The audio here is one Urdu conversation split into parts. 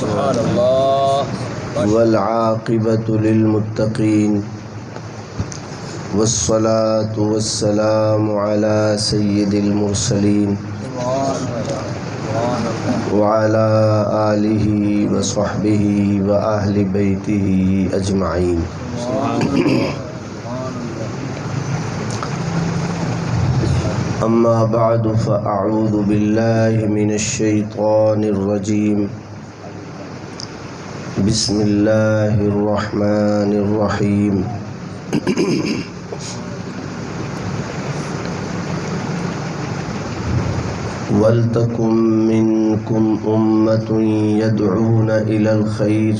سبحان اللہ والعاقبۃ للمتقین والصلاة والسلام علی سید المرسلین وعلى آلہ وصحبہ وأہل بیتہ اجمعین. اما بعد فاعوذ باللہ من الشیطان الرجیم. بسم اللہ الرحمن الرحیم. وَلْتَكُن مِّنكُمْ أُمَّةٌ يَدْعُونَ إِلَى الْخَيْرِ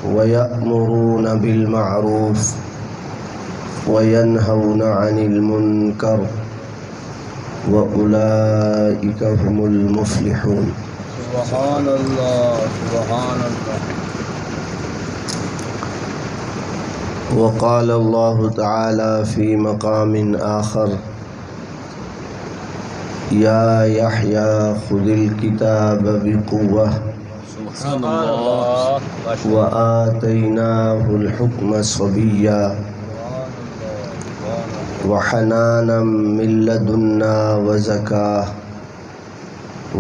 وَيَأْمُرُونَ بِالْمَعْرُوفِ وَيَنْهَوْنَ عَنِ الْمُنكَرِ وَأُولَئِكَ هُمُ الْمُفْلِحُونَ. سبحان اللہ سبحان اللہ. وقال اللہ تعالی فی مقام آخر یا یحییٰ خذ الکتاب بقوة سبحان اللہ وآتیناہ الحکم صبیا وحنانا من لدنا وزکاہ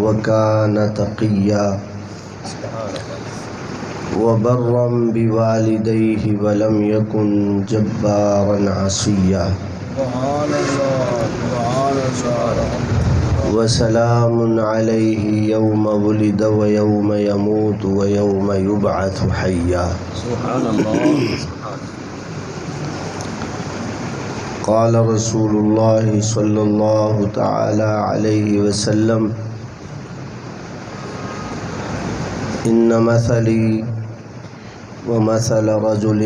وکان تقیا وبرا بوالدیہ ولم یکن جبارا عصیا. سبحان اللہ سبحان اللہ. وسلام علیہ یوم ولد ویوم یموت ویوم یبعث حیا. سبحان اللہ. قال رسول اللہ صلی اللہ تعالی علیہ وسلم ان مثلی ومثل رجل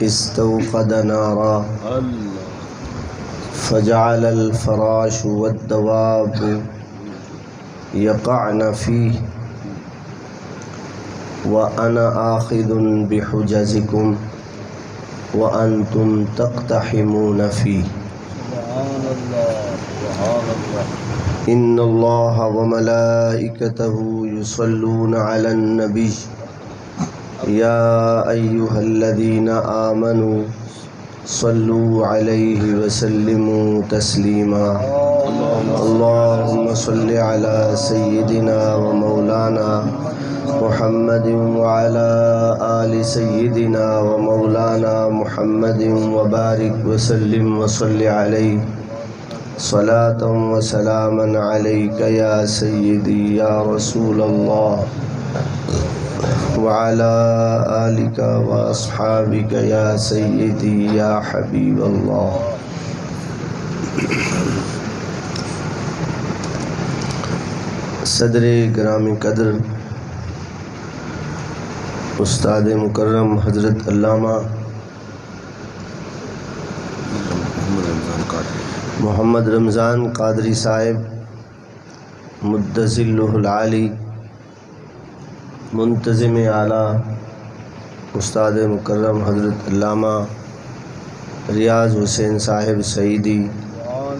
استوقد نارا فجعل الفراش والدواب يقعن فيه وأنا آخذ بحجزكم وأنتم تقتحمون فيه. سبحان اللہ سبحان اللہ. إن الله وملائكته يصلون على النبي يا أيها الذين آمنوا صلوا عليه وسلموا تسليما. اللهم صل على سيدنا ومولانا محمد وعلى آل سيدنا ومولانا محمد وبارك وسلم وصل عليه صلاة وسلاما عليك يا سيدي يا رسول الله وعلى آلك وأصحابك يا سيدي يا حبيب الله. صدر گرامی قدر استاد مکرم حضرت علامہ محمد رمضان قادری صاحب مدظلہ العالی، منتظم اعلیٰ استاد مکرم حضرت علامہ ریاض حسین صاحب سعیدی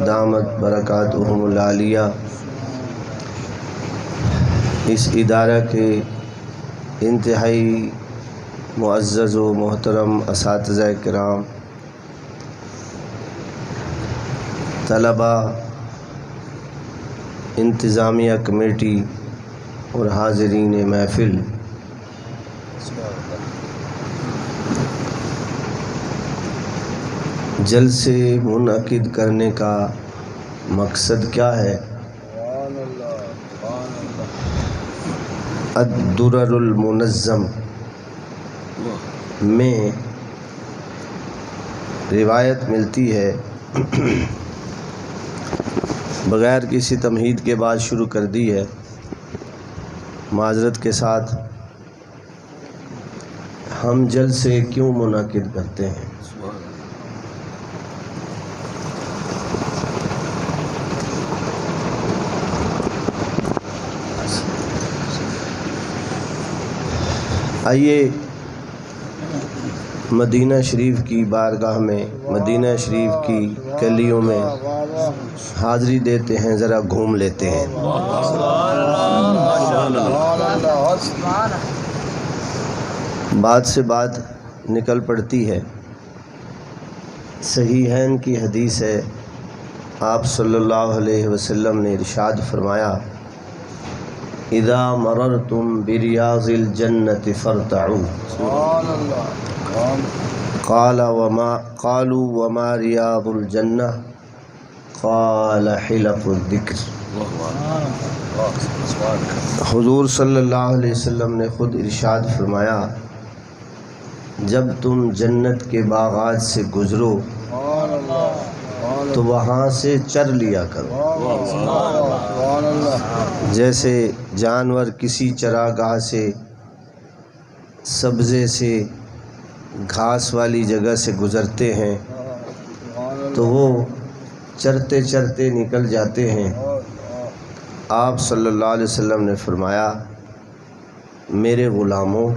دامت برکاتہم العالیہ، اس ادارہ کے انتہائی معزز و محترم اساتذہ کرام، طلباء، انتظامیہ کمیٹی اور حاضرین محفل، جلسے منعقد کرنے کا مقصد کیا ہے؟ الدرر المنظم میں روایت ملتی ہے، بغیر کسی تمہید کے بعد شروع کر دی ہے، معذرت کے ساتھ. ہم جلسے کیوں منعقد کرتے ہیں؟ آئیے مدینہ شریف کی بارگاہ میں، مدینہ شریف کی گلیوں میں حاضری دیتے ہیں، ذرا گھوم لیتے ہیں۔ بات سے بات نکل پڑتی ہے۔ صحیحین کی حدیث ہے، آپ صلی اللہ علیہ وسلم نے ارشاد فرمایا، اذا مررتم بریاض الجنت فارتعوا، قالوا وما ریاض الجنہ، قال حلق الذکر۔ حضور صلی اللہ علیہ وسلم نے خود ارشاد فرمایا، جب تم جنت کے باغات سے گزرو تو وہاں سے چر لیا کرو۔ جیسے جانور کسی چراگاہ سے، سبزے سے، گھاس والی جگہ سے گزرتے ہیں تو وہ چرتے چرتے نکل جاتے ہیں، آپ صلی اللہ علیہ وسلم نے فرمایا، میرے غلاموں،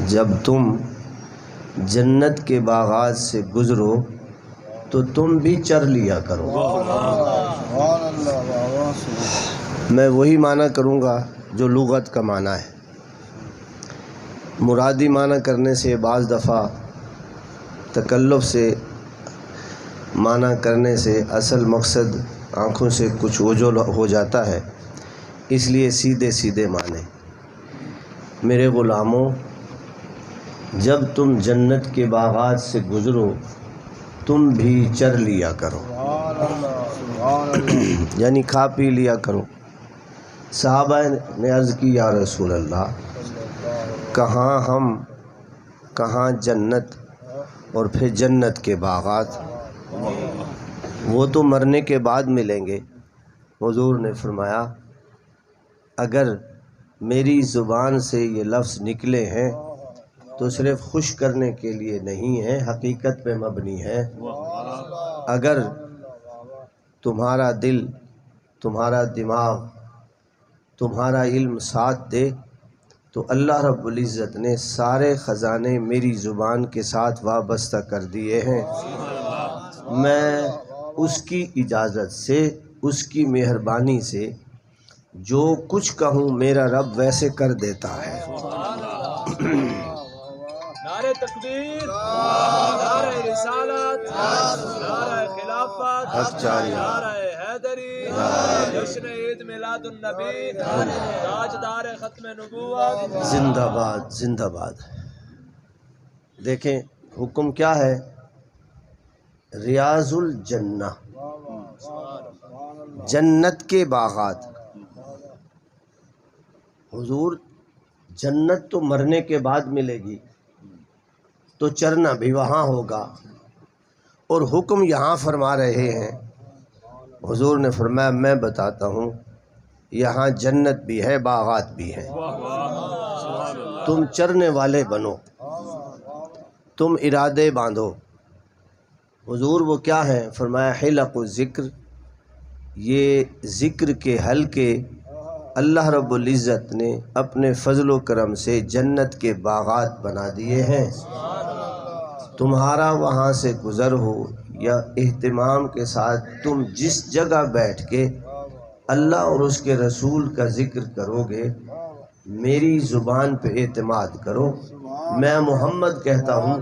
جب تم جنت کے باغات سے گزرو تو تم بھی چر لیا کرو۔ میں وہی معنی کروں گا جو لغت کا معنی ہے۔ مرادی معنی کرنے سے بعض دفعہ تکلف سے معنی کرنے سے اصل مقصد آنکھوں سے کچھ اوجھل ہو جاتا ہے، اس لیے سیدھے سیدھے معنی، میرے غلاموں، جب تم جنت کے باغات سے گزرو تم بھی چر لیا کرو، یعنی کھا پی لیا کرو۔ صحابہ نے عرض کی، یا رسول اللہ، کہاں ہم، کہاں جنت، اور پھر جنت کے باغات، وہ تو مرنے کے بعد ملیں گے۔ حضور نے فرمایا، اگر میری زبان سے یہ لفظ نکلے ہیں تو صرف خوش کرنے کے لیے نہیں ہے، حقیقت پہ مبنی ہے۔ اگر تمہارا دل، تمہارا دماغ، تمہارا علم ساتھ دے تو اللہ رب العزت نے سارے خزانے میری زبان کے ساتھ وابستہ کر دیے ہیں، میں اس کی اجازت سے، اس کی مہربانی سے جو کچھ کہوں میرا رب ویسے کر دیتا ہے۔ نعرہ تکبیر، نعرہ رسالت، نعرہ خلافت، نعرہ حیدری، جشن عید میلاد النبی، تاجدار ختم نبوت، زندہ باد، زندہ باد۔ دیکھیں حکم کیا ہے، ریاض الجنہ، جنت کے باغات۔ حضور، جنت تو مرنے کے بعد ملے گی تو چرنا بھی وہاں ہوگا، اور حکم یہاں فرما رہے ہیں۔ حضور نے فرمایا، میں بتاتا ہوں، یہاں جنت بھی ہے، باغات بھی ہیں، تم چرنے والے بنو، تم ارادے باندھو۔ حضور وہ کیا ہیں؟ فرمایا، حلق الذکر، یہ ذکر کے حلقے اللہ رب العزت نے اپنے فضل و کرم سے جنت کے باغات بنا دیے ہیں۔ تمہارا وہاں سے گزر ہو یا اہتمام کے ساتھ تم جس جگہ بیٹھ کے اللہ اور اس کے رسول کا ذکر کرو گے، میری زبان پہ اعتماد کرو، میں محمد کہتا ہوں،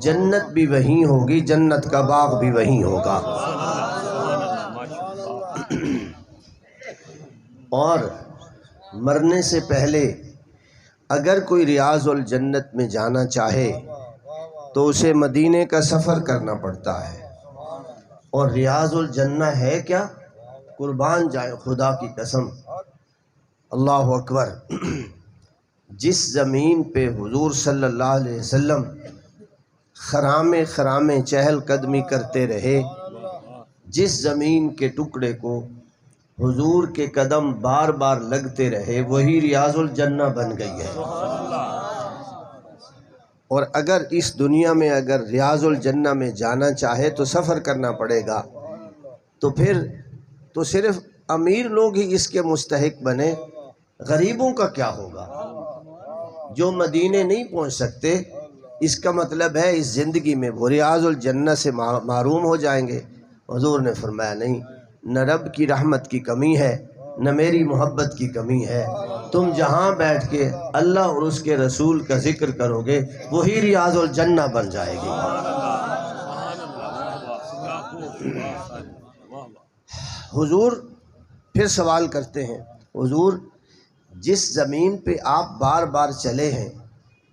جنت بھی وہیں ہوگی، جنت کا باغ بھی وہیں ہوگا۔ اور مرنے سے پہلے اگر کوئی ریاض الجنت میں جانا چاہے تو اسے مدینے کا سفر کرنا پڑتا ہے، اور ریاض الجنہ ہے کیا؟ قربان جائے خدا کی قسم، اللہ اکبر، جس زمین پہ حضور صلی اللہ علیہ وسلم خرامے خرامے چہل قدمی کرتے رہے، جس زمین کے ٹکڑے کو حضور کے قدم بار بار لگتے رہے، وہی ریاض الجنہ بن گئی ہے۔ اور اگر اس دنیا میں اگر ریاض الجنہ میں جانا چاہے تو سفر کرنا پڑے گا، تو پھر تو صرف امیر لوگ ہی اس کے مستحق بنے، غریبوں کا کیا ہوگا؟ جو مدینے نہیں پہنچ سکتے اس کا مطلب ہے اس زندگی میں وہ ریاض الجنہ سے محروم ہو جائیں گے؟ حضور نے فرمایا نہیں، نہ رب کی رحمت کی کمی ہے نہ میری محبت کی کمی ہے، تم جہاں بیٹھ کے اللہ اور اس کے رسول کا ذکر کرو گے وہی ریاض الجنہ بن جائے گی۔ حضور پھر سوال کرتے ہیں، حضور جس زمین پہ آپ بار بار چلے ہیں،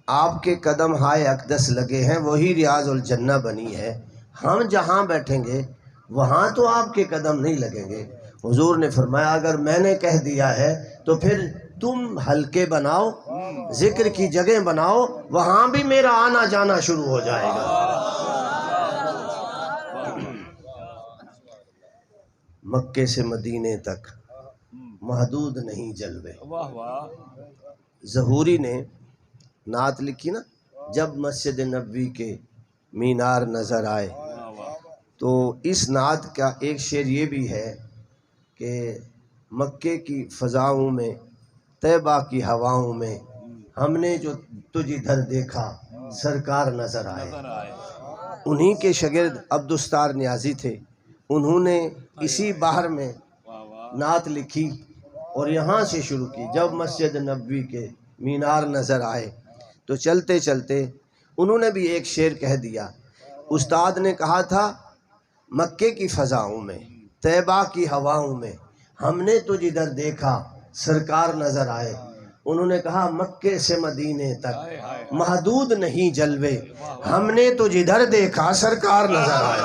آپ کے قدم ہائے اقدس لگے ہیں، وہی ریاض الجنہ بنی ہے، ہم جہاں بیٹھیں گے وہاں تو آپ کے قدم نہیں لگیں گے۔ حضور نے فرمایا اگر میں نے کہہ دیا ہے تو پھر تم حلقے بناؤ، ذکر کی جگہ بناؤ، وہاں بھی میرا آنا جانا شروع ہو جائے گا۔ مکے سے مدینے تک محدود نہیں جلوے۔ ظہوری نے نعت لکھی نا، جب مسجد نبوی کے مینار نظر آئے، تو اس نعت کا ایک شعر یہ بھی ہے کہ مکے کی فضاؤں میں، طیبہ کی ہواؤں میں، ہم نے جو تجھ ادھر دیکھا سرکار نظر آئے۔ انہی کے شاگرد عبدالستار نیازی تھے، انہوں نے اسی بحر میں نعت لکھی اور یہاں سے شروع کی، جب مسجد نبوی کے مینار نظر آئے۔ تو چلتے چلتے انہوں نے بھی ایک شعر کہہ دیا۔ استاد نے کہا تھا مکے کی فضاؤں میں، طیبہ کی ہواؤں میں، ہم نے تجھ ادھر دیکھا سرکار نظر آئے۔ انہوں نے کہا مکے سے مدینے تک محدود نہیں جلوے، ہم نے تجھ ادھر دیکھا سرکار نظر آئے۔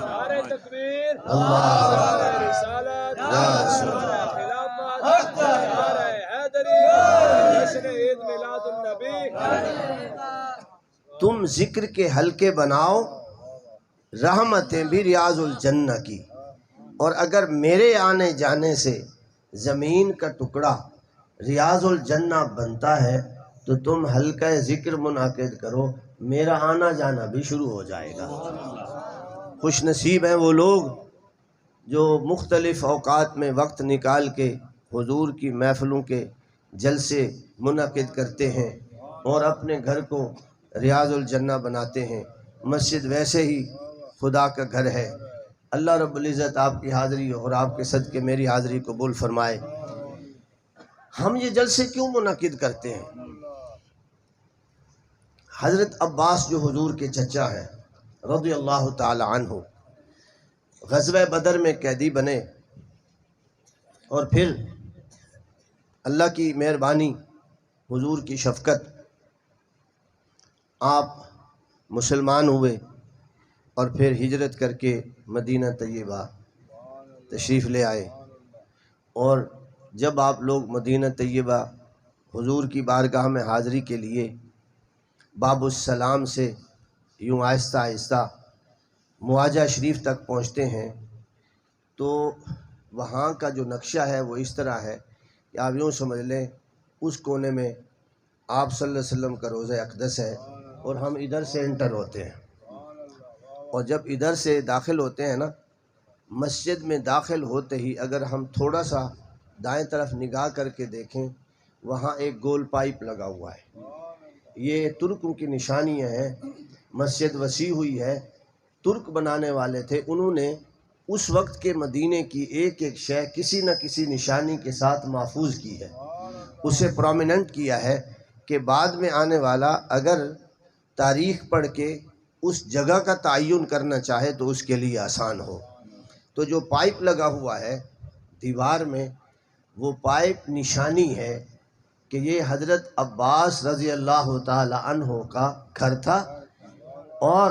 نعرہ تکبیر، اللہ نعرہ رسالت، نعرہ خلافت، نعرہ حیدری، جشن عید میلاد النبی۔ تم ذکر کے حلقے بناؤ، رحمتیں بھی ریاض الجنہ کی، اور اگر میرے آنے جانے سے زمین کا ٹکڑا ریاض الجنہ بنتا ہے تو تم حلقہ ذکر منعقد کرو، میرا آنا جانا بھی شروع ہو جائے گا۔ خوش نصیب ہیں وہ لوگ جو مختلف اوقات میں وقت نکال کے حضور کی محفلوں کے جلسے منعقد کرتے ہیں اور اپنے گھر کو ریاض الجنہ بناتے ہیں۔ مسجد ویسے ہی خدا کا گھر ہے۔ اللہ رب العزت آپ کی حاضری اور آپ کے صدقے میری حاضری قبول فرمائے۔ ہم یہ جلسے کیوں منعقد کرتے ہیں؟ حضرت عباس جو حضور کے چچا ہیں رضی اللہ تعالی عنہ، غزوہ بدر میں قیدی بنے، اور پھر اللہ کی مہربانی، حضور کی شفقت، آپ مسلمان ہوئے اور پھر ہجرت کر کے مدینہ طیبہ تشریف لے آئے۔ اور جب آپ لوگ مدینہ طیبہ حضور کی بارگاہ میں حاضری کے لیے باب السلام سے یوں آہستہ آہستہ مواجہ شریف تک پہنچتے ہیں، تو وہاں کا جو نقشہ ہے وہ اس طرح ہے کہ آپ یوں سمجھ لیں اس کونے میں آپ صلی اللہ علیہ وسلم کا روضہ اقدس ہے اور ہم ادھر سے انٹر ہوتے ہیں، اور جب ادھر سے داخل ہوتے ہیں نا، مسجد میں داخل ہوتے ہی اگر ہم تھوڑا سا دائیں طرف نگاہ کر کے دیکھیں، وہاں ایک گول پائپ لگا ہوا ہے۔ یہ ترکوں کی نشانیاں ہیں۔ مسجد وسیع ہوئی ہے، ترک بنانے والے تھے، انہوں نے اس وقت کے مدینے کی ایک ایک شے کسی نہ کسی نشانی کے ساتھ محفوظ کی ہے، اسے پرومیننٹ کیا ہے کہ بعد میں آنے والا اگر تاریخ پڑھ کے اس جگہ کا تعین کرنا چاہے تو اس کے لیے آسان ہو۔ تو جو پائپ لگا ہوا ہے دیوار میں، وہ پائپ نشانی ہے کہ یہ حضرت عباس رضی اللہ تعالی عنہ کا گھر تھا، اور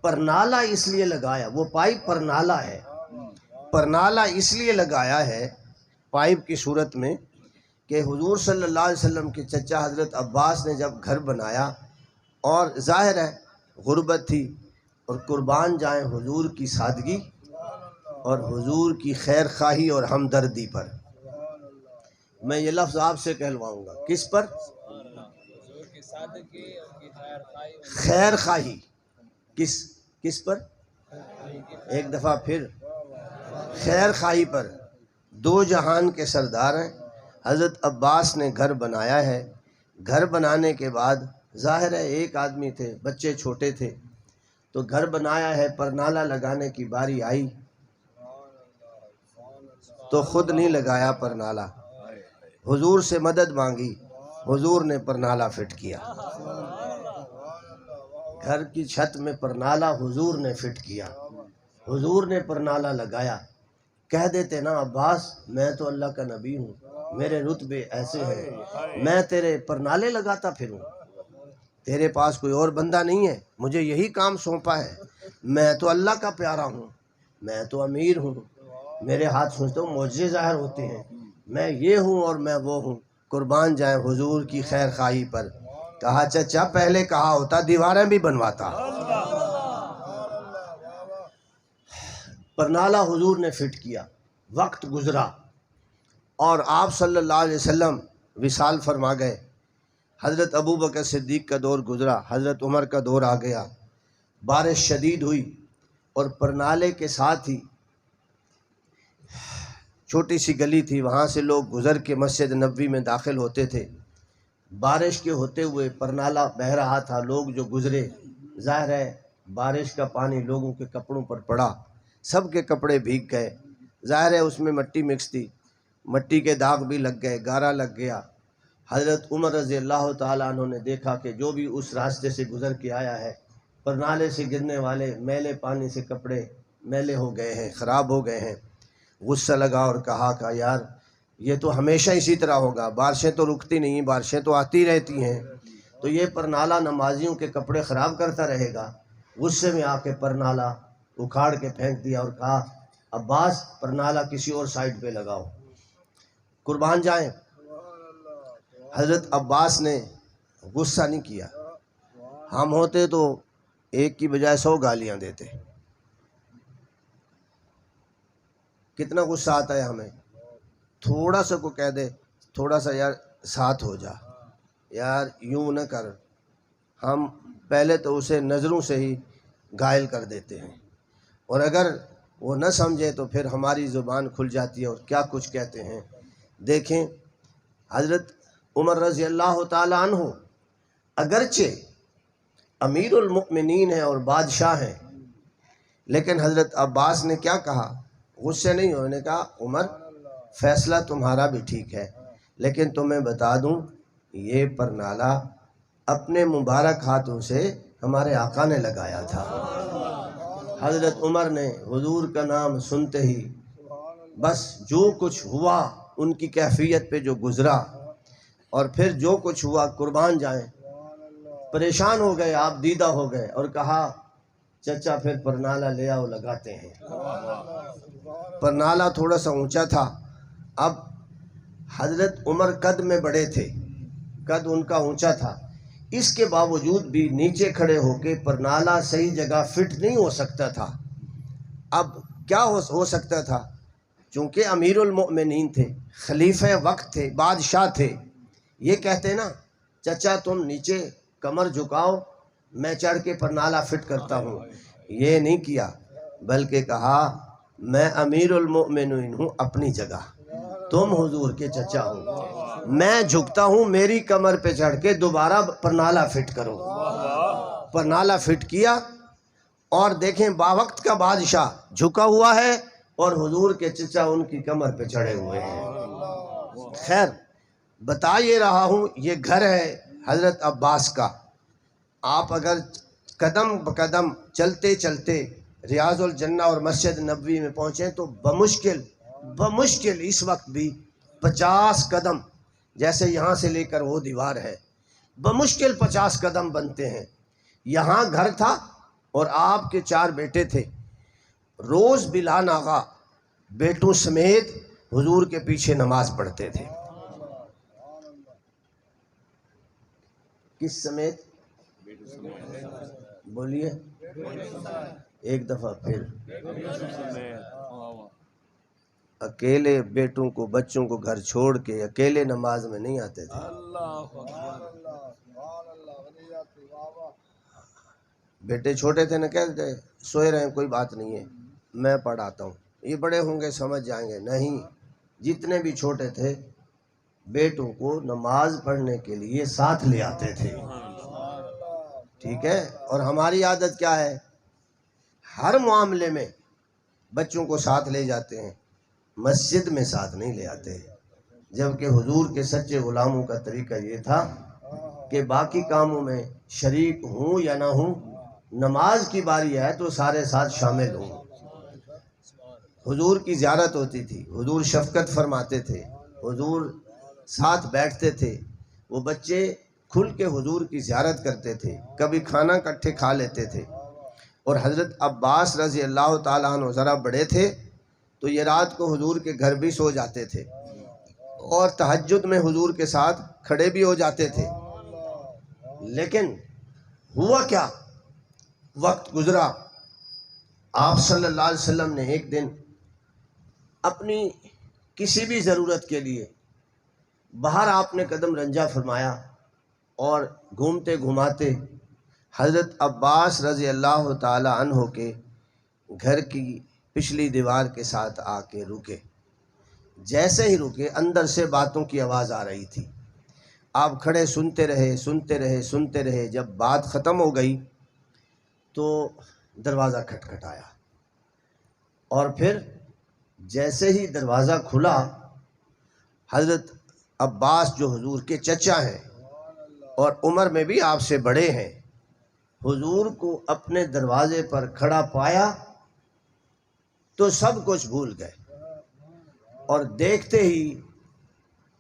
پرنالہ اس لیے لگایا، وہ پائپ پرنالہ ہے، پرنالہ اس لیے لگایا ہے پائپ کی صورت میں کہ حضور صلی اللہ علیہ وسلم کے چچا حضرت عباس نے جب گھر بنایا، اور ظاہر ہے غربت تھی، اور قربان جائیں حضور کی سادگی اور حضور کی خیر خواہی اور ہمدردی پر۔ میں یہ لفظ آپ سے کہلواؤں گا، کس پر؟ حضور کی سادگی، ان کی خیر خواہی، خیر خواہی کس پر؟ ایک دفعہ پھر خیر خواہی پر۔ دو جہان کے سردار ہیں، حضرت عباس نے گھر بنایا ہے، گھر بنانے کے بعد ظاہر ہے ایک آدمی تھے، بچے چھوٹے تھے، تو گھر بنایا ہے، پر نالا لگانے کی باری آئی تو خود نہیں لگایا پر نالا، حضور سے مدد مانگی، حضور نے پر نالا فٹ کیا، گھر کی چھت میں پر نالا حضور نے فٹ کیا، حضور نے پر نالا لگایا۔ کہہ دیتے نا عباس میں تو اللہ کا نبی ہوں، میرے رتبے ایسے ہیں، میں تیرے پر نالے لگاتا پھروں، تیرے پاس کوئی اور بندہ نہیں ہے، مجھے یہی کام سونپا ہے، میں تو اللہ کا پیارا ہوں، میں تو امیر ہوں، میرے ہاتھ سوچتا ہوں معجزے ظاہر ہوتے ہیں، میں یہ ہوں اور میں وہ ہوں۔ قربان جائیں حضور کی خیر خواہی پر۔ کہا چچا پہلے کہا ہوتا دیواریں بھی بنواتا۔ پر نالا حضور نے فٹ کیا، وقت گزرا اور آپ صلی اللہ علیہ وسلم وصال فرما گئے۔ حضرت ابو بکر صدیق کا دور گزرا، حضرت عمر کا دور آ گیا، بارش شدید ہوئی اور پرنالے کے ساتھ ہی چھوٹی سی گلی تھی، وہاں سے لوگ گزر کے مسجد نبوی میں داخل ہوتے تھے۔ بارش کے ہوتے ہوئے پرنالہ بہہ رہا تھا، لوگ جو گزرے، ظاہر ہے بارش کا پانی لوگوں کے کپڑوں پر پڑا، سب کے کپڑے بھیگ گئے، ظاہر ہے اس میں مٹی مکس تھی، مٹی کے داغ بھی لگ گئے، گارا لگ گیا۔ حضرت عمر رضی اللہ تعالیٰ عنہ نے دیکھا کہ جو بھی اس راستے سے گزر کے آیا ہے، پرنالے سے گرنے والے میلے پانی سے کپڑے میلے ہو گئے ہیں، خراب ہو گئے ہیں۔ غصہ لگا اور کہا کہ یار یہ تو ہمیشہ اسی طرح ہوگا، بارشیں تو رکتی نہیں، بارشیں تو آتی رہتی ہیں، تو یہ پرنالہ نمازیوں کے کپڑے خراب کرتا رہے گا۔ غصے میں آ کے پرنالہ اکھاڑ کے پھینک دیا اور کہا عباس پرنالہ کسی اور سائڈ پہ لگاؤ۔ قربان جائیں حضرت عباس نے غصہ نہیں کیا، ہم ہوتے تو ایک کی بجائے 100 گالیاں دیتے۔ کتنا غصہ آتا ہے ہمیں، تھوڑا سا کو کہہ دے تھوڑا سا یار ساتھ ہو جا، یار یوں نہ کر، ہم پہلے تو اسے نظروں سے ہی گھائل کر دیتے ہیں، اور اگر وہ نہ سمجھے تو پھر ہماری زبان کھل جاتی ہے اور کیا کچھ کہتے ہیں۔ دیکھیں حضرت عمر رضی اللہ تعالیٰ عنہ اگرچہ امیر المؤمنین ہیں اور بادشاہ ہیں، لیکن حضرت عباس نے کیا کہا، غصے نہیں ہوئے، نے کہا عمر فیصلہ تمہارا بھی ٹھیک ہے، لیکن تمہیں بتا دوں یہ پرنالہ اپنے مبارک ہاتھوں سے ہمارے آقا نے لگایا تھا۔ حضرت عمر نے حضور کا نام سنتے ہی بس جو کچھ ہوا ان کی کیفیت پہ جو گزرا اور پھر جو کچھ ہوا، قربان جائیں پریشان ہو گئے، آپ دیدہ ہو گئے اور کہا چچا پھر پرنالہ لے آؤ لگاتے ہیں۔ پرنالہ تھوڑا سا اونچا تھا، اب حضرت عمر قد میں بڑے تھے، قد ان کا اونچا تھا، اس کے باوجود بھی نیچے کھڑے ہو کے پرنالہ صحیح جگہ فٹ نہیں ہو سکتا تھا۔ اب کیا ہو سکتا تھا، چونکہ امیر المؤمنین تھے، خلیفہ وقت تھے، بادشاہ تھے، یہ کہتے نا چچا تم نیچے کمر جھکاؤ میں چڑھ کے پرنالہ فٹ کرتا ہوں، یہ نہیں کیا، بلکہ کہا میں امیر المؤمنین ہوں اپنی جگہ، تم حضور کے چچا ہو، میں جھکتا ہوں، میری کمر پہ چڑھ کے دوبارہ پرنالہ فٹ کرو۔ پرنالہ فٹ کیا اور دیکھیں باوقت کا بادشاہ جھکا ہوا ہے اور حضور کے چچا ان کی کمر پہ چڑھے ہوئے ہیں۔ خیر بتا یہ رہا ہوں یہ گھر ہے حضرت عباس کا، آپ اگر قدم بقدم چلتے چلتے ریاض الجنہ اور مسجد نبوی میں پہنچیں تو بمشکل اس وقت بھی 50 قدم، جیسے یہاں سے لے کر وہ دیوار ہے، بمشکل 50 قدم بنتے ہیں۔ یہاں گھر تھا اور آپ کے 4 بیٹے تھے، روز بلال آغا بیٹوں سمیت حضور کے پیچھے نماز پڑھتے تھے۔ کس سمیت؟ بولیے ایک دفعہ پھر، اکیلے بیٹوں کو بچوں کو گھر چھوڑ کے اکیلے نماز میں نہیں آتے تھے۔ بیٹے چھوٹے تھے نہ کہتے سوئے رہیں کوئی بات نہیں ہے میں پڑھاتا ہوں، یہ بڑے ہوں گے سمجھ جائیں گے، نہیں، جتنے بھی چھوٹے تھے بیٹوں کو نماز پڑھنے کے لیے ساتھ لے آتے تھے، ٹھیک ہے؟ اور ہماری عادت کیا ہے؟ ہر معاملے میں بچوں کو ساتھ لے جاتے ہیں، مسجد میں ساتھ نہیں لے آتے، جبکہ حضور کے سچے غلاموں کا طریقہ یہ تھا کہ باقی کاموں میں شریک ہوں یا نہ ہوں، نماز کی باری ہے تو سارے ساتھ شامل ہوں۔ حضور کی زیارت ہوتی تھی، حضور شفقت فرماتے تھے، حضور ساتھ بیٹھتے تھے، وہ بچے کھل کے حضور کی زیارت کرتے تھے، کبھی کھانا اکٹھے کھا لیتے تھے۔ اور حضرت عباس رضی اللہ تعالیٰ عنہ ذرا بڑے تھے تو یہ رات کو حضور کے گھر بھی سو جاتے تھے اور تہجد میں حضور کے ساتھ کھڑے بھی ہو جاتے تھے۔ لیکن ہوا کیا، وقت گزرا، آپ صلی اللہ علیہ وسلم نے ایک دن اپنی کسی بھی ضرورت کے لیے باہر آپ نے قدم رنجا فرمایا اور گھومتے گھماتے حضرت عباس رضی اللہ تعالی عنہ کے گھر کی پچھلی دیوار کے ساتھ آ کے رکے۔ جیسے ہی رکے اندر سے باتوں کی آواز آ رہی تھی، آپ کھڑے سنتے رہے۔ جب بات ختم ہو گئی تو دروازہ کھٹکھٹایا، اور پھر جیسے ہی دروازہ کھلا، حضرت عباس جو حضور کے چچا ہیں اور عمر میں بھی آپ سے بڑے ہیں، حضور کو اپنے دروازے پر کھڑا پایا تو سب کچھ بھول گئے، اور دیکھتے ہی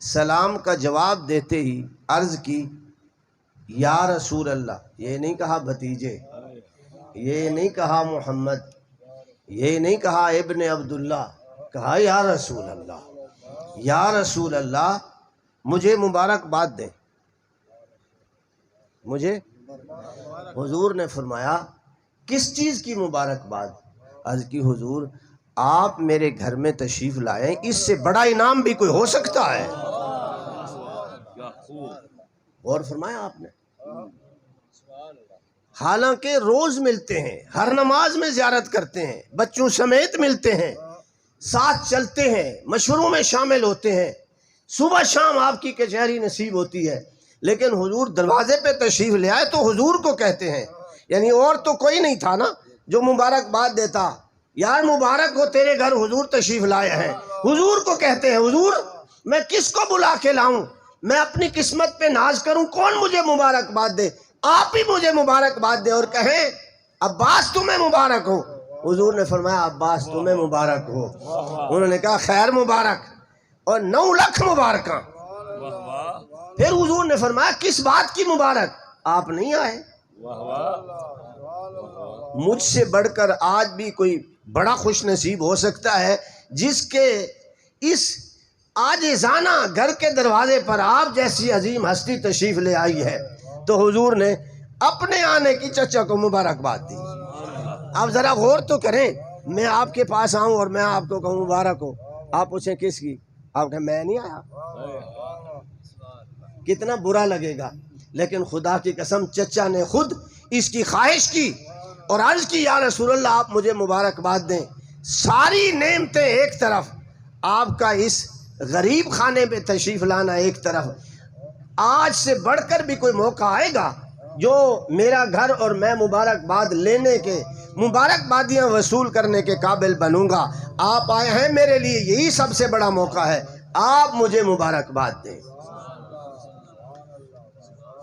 سلام کا جواب دیتے ہی عرض کی، یا رسول اللہ۔ یہ نہیں کہا بھتیجے، یہ نہیں کہا محمد، یہ نہیں کہا ابن عبداللہ، کہا یا رسول اللہ، یا رسول اللہ مجھے مبارکباد دیں، مجھے۔ حضور نے فرمایا کس چیز کی مبارکباد؟ عرض کی حضور آپ میرے گھر میں تشریف لائیں، اس سے بڑا انعام بھی کوئی ہو سکتا ہے؟ اور فرمایا آپ نے، حالانکہ روز ملتے ہیں، ہر نماز میں زیارت کرتے ہیں، بچوں سمیت ملتے ہیں، ساتھ چلتے ہیں، مشوروں میں شامل ہوتے ہیں، صبح شام آپ کی کچہری نصیب ہوتی ہے، لیکن حضور دروازے پہ تشریف لے آئے تو حضور کو کہتے ہیں، یعنی اور تو کوئی نہیں تھا نا جو مبارکباد دیتا، یار مبارک ہو تیرے گھر حضور تشریف لائے ہیں، حضور کو کہتے ہیں حضور میں کس کو بلا کے لاؤں، میں اپنی قسمت پہ ناز کروں، کون مجھے مبارکباد دے؟ آپ ہی مجھے مبارکباد دے اور کہیں عباس تمہیں مبارک ہو۔ حضور نے فرمایا عباس تمہیں مبارک ہو۔ انہوں نے کہا خیر مبارک، اور 9 لاکھ مبارکاں۔ پھر حضور نے فرمایا کس بات کی مبارک؟ آپ نہیں آئے۔ مجھ سے بڑھ کر آج بھی کوئی بڑا خوش نصیب ہو سکتا ہے جس کے اس عاجزانہ گھر کے دروازے پر آپ جیسی عظیم ہستی تشریف لے آئی ہے، تو حضور نے اپنے آنے کی چچا کو مبارکباد دی۔ آپ ذرا غور تو کریں، میں آپ کے پاس آؤں اور میں آپ کو کہوں مبارک ہو، آپ پوچھیں کس کی؟ آپ کہیں میں نہیں آیا، کتنا برا لگے گا۔ لیکن خدا کی قسم چچا نے خود اس کی خواہش کی اور عرض کی یا رسول اللہ آپ مجھے مبارکباد دیں۔ ساری نعمتیں ایک طرف، آپ کا اس غریب خانے پہ تشریف لانا ایک طرف، آج سے بڑھ کر بھی کوئی موقع آئے گا جو میرا گھر اور میں مبارکباد لینے کے، مبارکبادیاں وصول کرنے کے قابل بنوں گا؟ آپ آئے ہیں میرے لیے، یہی سب سے بڑا موقع ہے، آپ مجھے مبارکباد دیں۔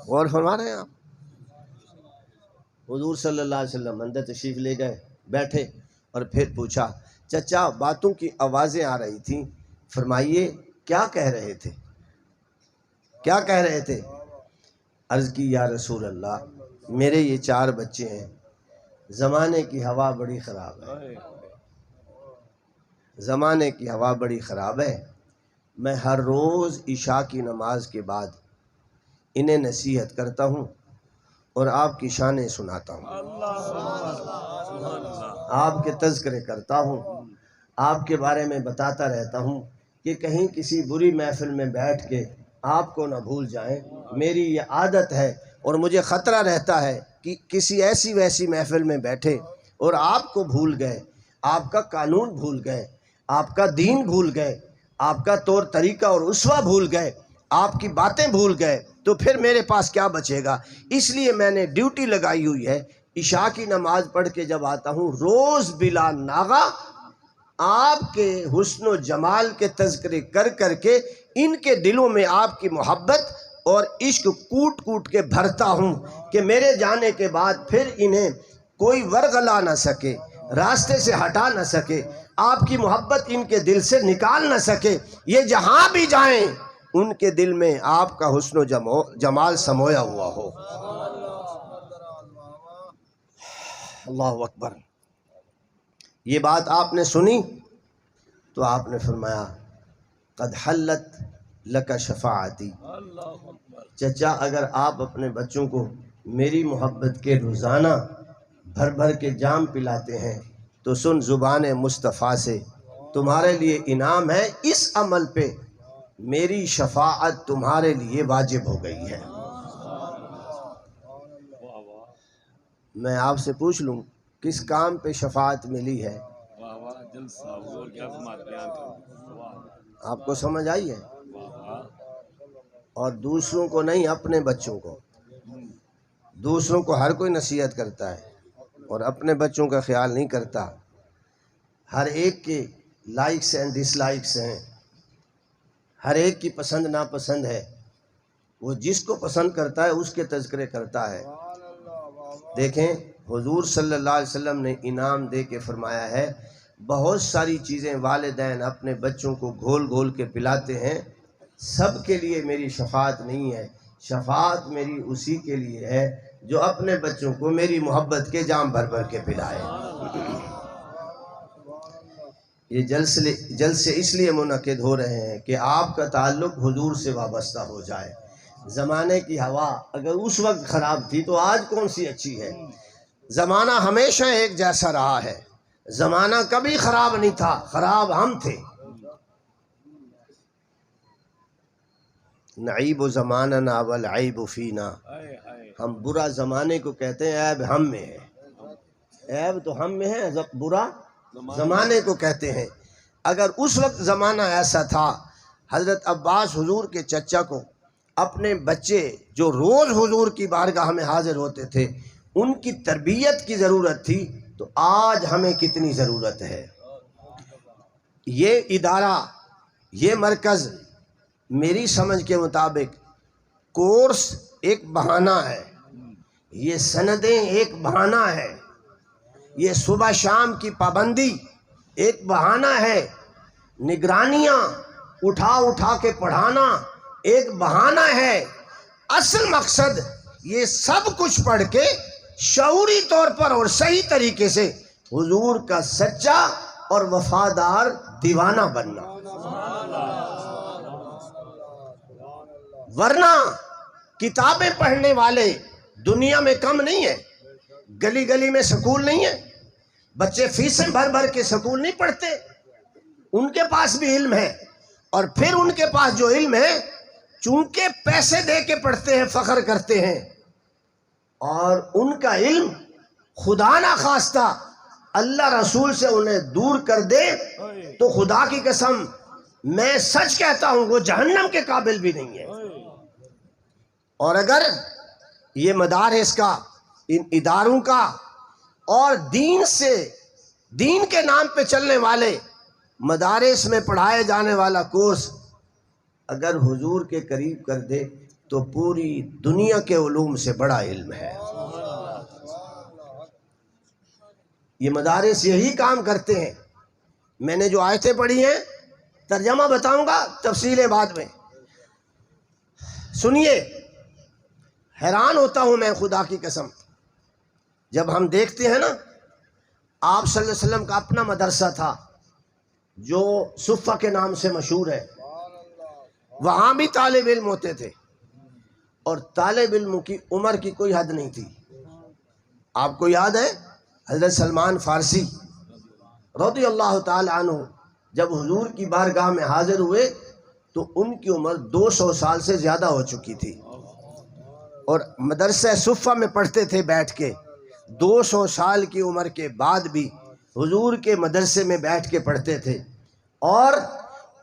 غور فرما رہے ہیں آپ؟ حضور صلی اللہ علیہ وسلم اندر تشریف لے گئے، بیٹھے اور پھر پوچھا چچا باتوں کی آوازیں آ رہی تھیں، فرمائیے کیا کہہ رہے تھے، کیا کہہ رہے تھے؟ عرض کی یا رسول اللہ میرے یہ 4 بچے ہیں، زمانے کی ہوا بڑی خراب ہے، زمانے کی ہوا بڑی خراب ہے، میں ہر روز عشاء کی نماز کے بعد انہیں نصیحت کرتا ہوں اور آپ کی شانیں سناتا ہوں، آپ کے تذکرے کرتا ہوں، آپ کے بارے میں بتاتا رہتا ہوں کہ کہیں کسی بری محفل میں بیٹھ کے آپ کو نہ بھول جائیں، میری یہ عادت ہے، اور مجھے خطرہ رہتا ہے کہ کسی ایسی ویسی محفل میں بیٹھے اور آپ کو بھول گئے، آپ کا قانون بھول گئے، آپ کا دین بھول گئے، آپ کا طور طریقہ اور اسوہ بھول گئے، آپ کی باتیں بھول گئے تو پھر میرے پاس کیا بچے گا؟ اس لیے میں نے ڈیوٹی لگائی ہوئی ہے، عشاء کی نماز پڑھ کے جب آتا ہوں روز بلا ناغہ آپ کے حسن و جمال کے تذکرے کر کر کے ان کے دلوں میں آپ کی محبت اور عشق کوٹ کوٹ کے بھرتا ہوں کہ میرے جانے کے بعد پھر انہیں کوئی ورغلا نہ سکے، راستے سے ہٹا نہ سکے، آپ کی محبت ان کے دل سے نکال نہ سکے، یہ جہاں بھی جائیں ان کے دل میں آپ کا حسن و جمال سمویا ہوا ہو۔ اللہ اکبر۔ یہ بات آپ نے سنی تو آپ نے فرمایا قد حلت لک شفاعتی، چچا اگر آپ اپنے بچوں کو میری محبت کے روزانہ بھر بھر کے جام پلاتے ہیں تو سن زبان مصطفیٰ سے تمہارے لیے انعام ہے، اس عمل پہ میری شفاعت تمہارے لیے واجب ہو گئی ہے۔ میں آپ سے پوچھ لوں کس کام پہ شفاعت ملی ہے؟ آپ کو سمجھ آئی ہے؟ اور دوسروں کو نہیں، اپنے بچوں کو۔ دوسروں کو ہر کوئی نصیحت کرتا ہے اور اپنے بچوں کا خیال نہیں کرتا۔ ہر ایک کے لائکس اینڈ ڈس لائکس ہیں، ہر ایک کی پسند ناپسند ہے، وہ جس کو پسند کرتا ہے اس کے تذکرے کرتا ہے۔ دیکھیں حضور صلی اللہ علیہ وسلم نے انعام دے کے فرمایا ہے بہت ساری چیزیں والدین اپنے بچوں کو گھول گھول کے پلاتے ہیں، سب کے لیے میری شفاعت نہیں ہے، شفاعت میری اسی کے لیے ہے جو اپنے بچوں کو میری محبت کے جام بھر بھر کے پلائے۔ یہ جلسے اس لیے منعقد ہو رہے ہیں کہ آپ کا تعلق حضور سے وابستہ ہو جائے۔ زمانے کی ہوا اگر اس وقت خراب تھی تو آج کون سی اچھی ہے؟ زمانہ ہمیشہ ایک جیسا رہا ہے، زمانہ کبھی خراب نہیں تھا، خراب ہم تھے۔ نعیب زماننا والعیب فینا، ہم برا زمانے کو کہتے ہیں عیب ہم میں ہے، عیب تو ہم میں ہے، برا زمانے کو کہتے ہیں۔ اگر اس وقت زمانہ ایسا تھا، حضرت عباس حضور کے چچا کو اپنے بچے جو روز حضور کی بارگاہ میں حاضر ہوتے تھے ان کی تربیت کی ضرورت تھی، تو آج ہمیں کتنی ضرورت ہے۔ یہ ادارہ، یہ مرکز میری سمجھ کے مطابق کورس ایک بہانہ ہے، یہ سندیں ایک بہانہ ہے، یہ صبح شام کی پابندی ایک بہانہ ہے، نگرانیاں اٹھا اٹھا کے پڑھانا ایک بہانہ ہے۔ اصل مقصد یہ سب کچھ پڑھ کے شعوری طور پر اور صحیح طریقے سے حضور کا سچا اور وفادار دیوانہ بننا، ورنہ کتابیں پڑھنے والے دنیا میں کم نہیں ہیں، گلی گلی میں سکول نہیں ہے، بچے فیسیں بھر بھر کے سکول نہیں پڑھتے، ان کے پاس بھی علم ہے، اور پھر ان کے پاس جو علم ہے چونکہ پیسے دے کے پڑھتے ہیں فخر کرتے ہیں، اور ان کا علم خدا نہ خواستہ اللہ رسول سے انہیں دور کر دے تو خدا کی قسم میں سچ کہتا ہوں وہ جہنم کے قابل بھی نہیں ہے۔ اور اگر یہ مدارس کا، ان اداروں کا اور دین کے نام پہ چلنے والے مدارس میں پڑھائے جانے والا کورس اگر حضور کے قریب کر دے تو پوری دنیا کے علوم سے بڑا علم ہے۔ یہ مدارس یہی کام کرتے ہیں۔ میں نے جو آیتیں پڑھی ہیں ترجمہ بتاؤں گا، تفصیلیں بعد میں سنیے۔ حیران ہوتا ہوں میں خدا کی قسم جب ہم دیکھتے ہیں نا، آپ صلی اللہ علیہ وسلم کا اپنا مدرسہ تھا جو صفہ کے نام سے مشہور ہے، وہاں بھی طالب علم ہوتے تھے، اور طالب علم کی عمر کی کوئی حد نہیں تھی۔ آپ کو یاد ہے حضرت سلمان فارسی رضی اللہ تعالی عنہ جب حضور کی بارگاہ میں حاضر ہوئے تو ان کی عمر 200 سال سے زیادہ ہو چکی تھی، اور مدرسہ صفہ میں پڑھتے تھے بیٹھ کے۔ 200 سال کی عمر کے بعد بھی حضور کے مدرسے میں بیٹھ کے پڑھتے تھے، اور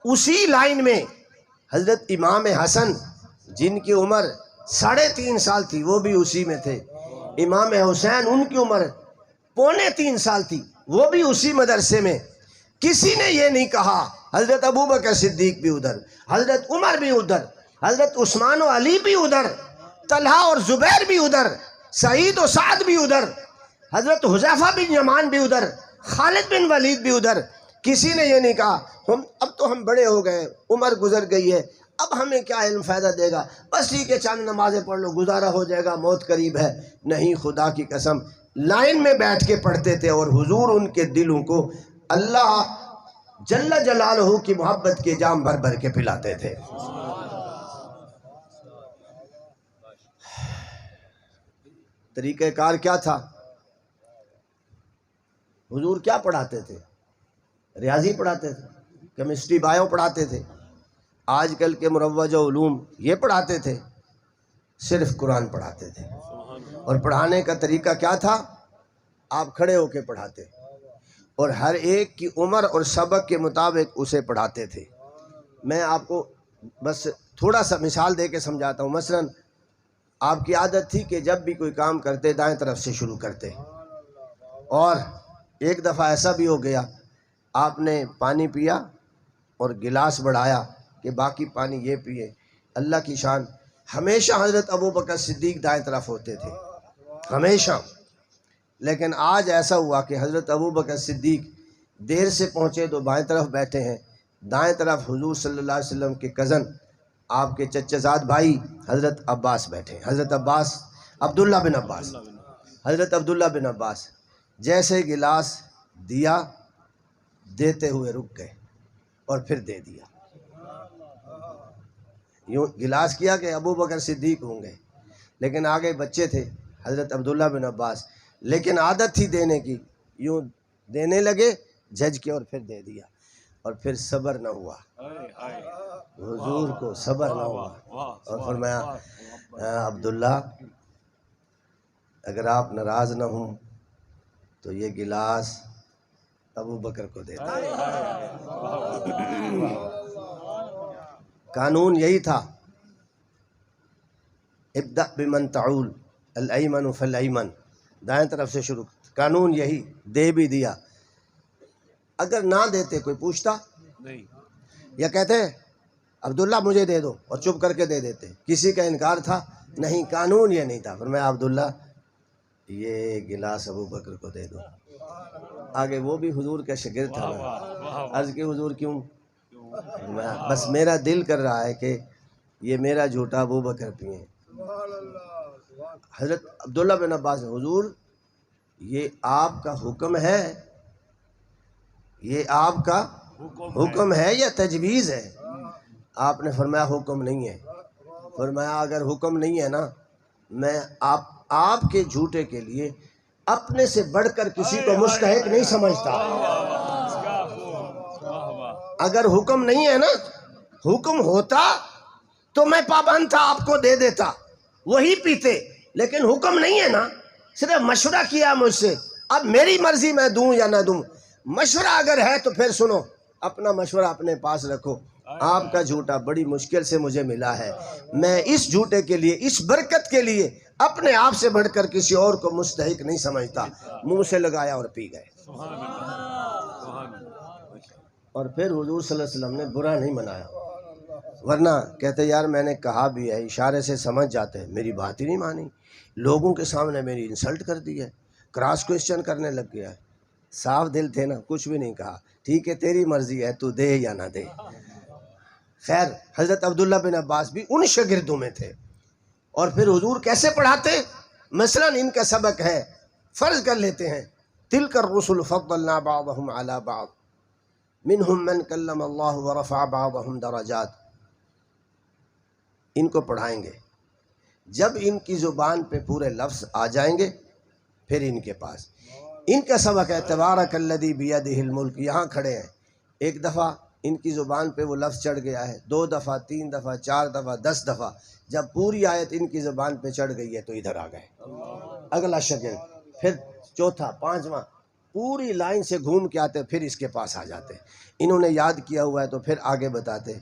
اسی لائن میں حضرت امام حسن جن کی عمر 3.5 سال تھی وہ بھی اسی میں تھے، امام حسین ان کی عمر 2.25 سال تھی وہ بھی اسی مدرسے میں. کسی نے یہ نہیں کہا حضرت ابوبکر صدیق بھی ادھر، حضرت عمر بھی ادھر، حضرت عثمان و علی بھی ادھر، طلحہ اور زبیر بھی ادھر، سعید و سعد بھی ادھر، حضرت حذیفہ بن یمان بھی ادھر، خالد بن ولید بھی ادھر. کسی نے یہ نہیں کہا اب تو ہم بڑے ہو گئے، عمر گزر گئی ہے، اب ہمیں کیا علم فائدہ دے گا، بس ٹھیک ہے چند نمازیں پڑھ لو گزارا ہو جائے گا، موت قریب ہے. نہیں، خدا کی قسم لائن میں بیٹھ کے پڑھتے تھے اور حضور ان کے دلوں کو اللہ جل جلالہ کی محبت کے جام بھر بھر کے پلاتے تھے. طریقہ کار کیا تھا؟ حضور کیا پڑھاتے تھے؟ ریاضی پڑھاتے تھے، کیمسٹری بایو پڑھاتے تھے. آج کل کے مروج علوم یہ پڑھاتے تھے؟ صرف قرآن پڑھاتے تھے. اور پڑھانے کا طریقہ کیا تھا؟ آپ کھڑے ہو کے پڑھاتے اور ہر ایک کی عمر اور سبق کے مطابق اسے پڑھاتے تھے. میں آپ کو بس تھوڑا سا مثال دے کے سمجھاتا ہوں. مثلا آپ کی عادت تھی کہ جب بھی کوئی کام کرتے دائیں طرف سے شروع کرتے، اور ایک دفعہ ایسا بھی ہو گیا آپ نے پانی پیا اور گلاس بڑھایا کہ باقی پانی یہ پیے. اللہ کی شان، ہمیشہ حضرت ابوبکر صدیق دائیں طرف ہوتے تھے، ہمیشہ. لیکن آج ایسا ہوا کہ حضرت ابوبکر صدیق دیر سے پہنچے تو بائیں طرف بیٹھے ہیں، دائیں طرف حضور صلی اللہ علیہ وسلم کے کزن آپ کے چچا زاد بھائی حضرت عباس بیٹھے. حضرت عباس، عبداللہ بن عباس، حضرت عبداللہ بن عباس جیسے گلاس دیا دیتے ہوئے رک گئے اور پھر دے دیا. یوں گلاس کیا کہ ابوبکر صدیق ہوں گے، لیکن آگے بچے تھے حضرت عبداللہ بن عباس، لیکن عادت تھی دینے کی، یوں دینے لگے جھج کے اور پھر دے دیا. اور پھر صبر نہ ہوا، حضور کو صبر نہ ہوا اور فرمایا عبداللہ اگر آپ ناراض نہ ہوں تو یہ گلاس ابو بکر کو دے دیں. قانون یہی تھا، ابدأ بمن تعول الایمن فالایمن، دائیں طرف سے شروع. قانون یہی، دے بھی دیا. اگر نہ دیتے کوئی پوچھتا نہیں، یا کہتے عبداللہ مجھے دے دو اور چپ کر کے دے دیتے. کسی کا انکار تھا؟ نہیں، قانون یہ نہیں تھا. فرمایا عبداللہ یہ گلاس ابو بکر کو دے دو. آگے وہ بھی حضور کا شاگرد تھا نا. عرض کی حضور کیوں؟ بس میرا دل کر رہا ہے کہ یہ میرا جھوٹا ابو بکر پئیں. حضرت عبداللہ بن عباس، حضور یہ آپ کا حکم ہے، یہ آپ کا حکم ہے یا تجویز ہے؟ آپ نے فرمایا حکم نہیں ہے. فرمایا اگر حکم نہیں ہے نا، میں آپ کے جھوٹے کے لیے اپنے سے بڑھ کر کسی کو مستحق نہیں سمجھتا. اگر حکم نہیں ہے نا، حکم ہوتا تو میں پابند تھا آپ کو دے دیتا، وہی پیتے. لیکن حکم نہیں ہے نا، صرف مشورہ کیا مجھ سے، اب میری مرضی میں دوں یا نہ دوں. مشورہ اگر ہے تو پھر سنو، اپنا مشورہ اپنے پاس رکھو. آپ کا جھوٹا بڑی مشکل سے مجھے ملا ہے، میں اس جھوٹے کے لیے، اس برکت کے لیے اپنے آپ سے بڑھ کر کسی اور کو مستحق نہیں سمجھتا. منہ سے لگایا اور پی گئے. اور پھر حضور صلی اللہ علیہ وسلم نے برا نہیں منایا، ورنہ کہتے یار میں نے کہا بھی ہے، اشارے سے سمجھ جاتے ہیں، میری بات ہی نہیں مانی، لوگوں کے سامنے میری انسلٹ کر دی ہے، کراس کوئسچن کرنے لگ گیا ہے. صاف دل تھے نا، کچھ بھی نہیں کہا، ٹھیک ہے تیری مرضی ہے، تو دے یا نہ دے. خیر حضرت عبداللہ بن عباس بھی ان شاگردوں میں تھے. اور پھر حضور کیسے پڑھاتے؟ مثلا ان کا سبق ہے، فرض کر لیتے ہیں تلک الرسل فضلنا بعضهم على بعض منهم من کلم اللہ ورفع بعضهم درجات. ان کو پڑھائیں گے، جب ان کی زبان پہ پورے لفظ آ جائیں گے پھر ان کے پاس ان کا سبق ہے تبارک الذی بیدہ الملک. یہاں کھڑے ہیں، ایک دفعہ ان کی زبان پہ وہ لفظ چڑھ گیا ہے، 2 دفعہ 3 دفعہ 4 دفعہ 10 دفعہ، جب پوری آیت ان کی زبان پہ چڑھ گئی ہے تو ادھر آ گئے. اگلا شاگرد، پھر چوتھا، 5واں، پوری لائن سے گھوم کے آتے، پھر اس کے پاس آ جاتے. انہوں نے یاد کیا ہوا ہے تو پھر آگے بتاتے.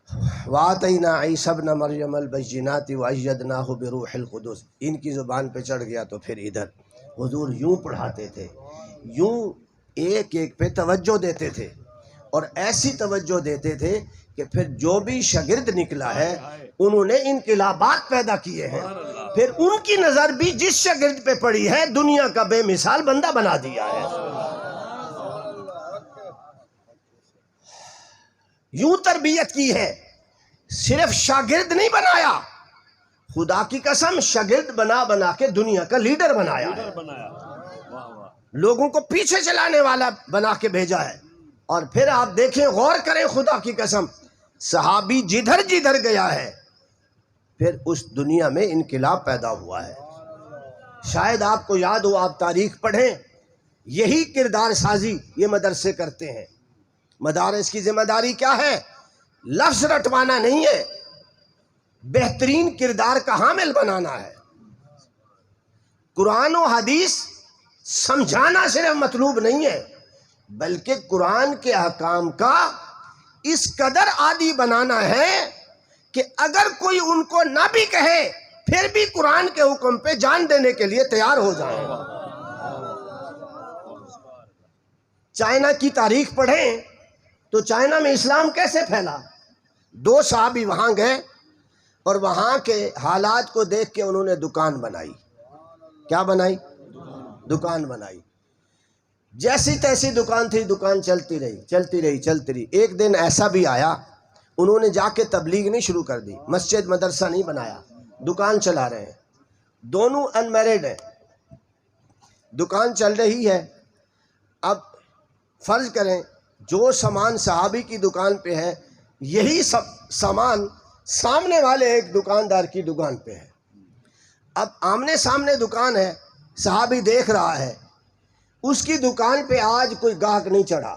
وَآتَيْنَا عِيسَى ابْنَ مَرْيَمَ الْبَيِّنَاتِ وَأَيَّدْنَاهُ بِرُوحِ الْقُدُسِ، ان کی زبان پہ چڑھ گیا تو پھر ادھر حضور یوں پڑھاتے تھے، یوں ایک ایک پہ توجہ دیتے تھے، اور ایسی توجہ دیتے تھے کہ پھر جو بھی شاگرد نکلا ہے انہوں نے انقلابات پیدا کیے ہیں، پھر ان کی نظر بھی جس شاگرد پہ پڑی ہے دنیا کا بے مثال بندہ بنا دیا ہے۔ یوں تربیت کی ہے، صرف شاگرد نہیں بنایا، خدا کی قسم شاگرد بنا بنا کے دنیا کا لیڈر بنایا ہے، لوگوں کو پیچھے چلانے والا بنا کے بھیجا ہے۔ اور پھر آپ دیکھیں، غور کریں، خدا کی قسم صحابی جدھر جدھر گیا ہے پھر اس دنیا میں انقلاب پیدا ہوا ہے۔ شاید آپ کو یاد ہو، آپ تاریخ پڑھیں، یہی کردار سازی یہ مدرسے کرتے ہیں۔ مدارس کی ذمہ داری کیا ہے؟ لفظ رٹوانا نہیں ہے، بہترین کردار کا حامل بنانا ہے۔ قرآن و حدیث سمجھانا صرف مطلوب نہیں ہے، بلکہ قرآن کے احکام کا اس قدر عادی بنانا ہے کہ اگر کوئی ان کو نہ بھی کہے پھر بھی قرآن کے حکم پہ جان دینے کے لیے تیار ہو جائیں۔ چائنا کی تاریخ پڑھیں تو چائنا میں اسلام کیسے پھیلا؟ 2 صحابی وہاں گئے اور وہاں کے حالات کو دیکھ کے انہوں نے دکان بنائی۔ کیا بنائی؟ دکان بنائی۔ جیسی تیسی دکان تھی، دکان چلتی رہی چلتی رہی چلتی رہی۔ ایک دن ایسا بھی آیا، انہوں نے جا کے تبلیغ نہیں شروع کر دی، مسجد مدرسہ نہیں بنایا، دکان چلا رہے ہیں، دونوں ان میرڈ ہیں، دکان چل رہی ہے۔ اب فرض کریں جو سامان صحابی کی دکان پہ ہے یہی سب سامان سامنے والے ایک دکاندار کی دکان پہ ہے۔ اب آمنے سامنے دکان ہے، صحابی دیکھ رہا ہے، اس کی دکان پہ آج کوئی گاہک نہیں چڑھا،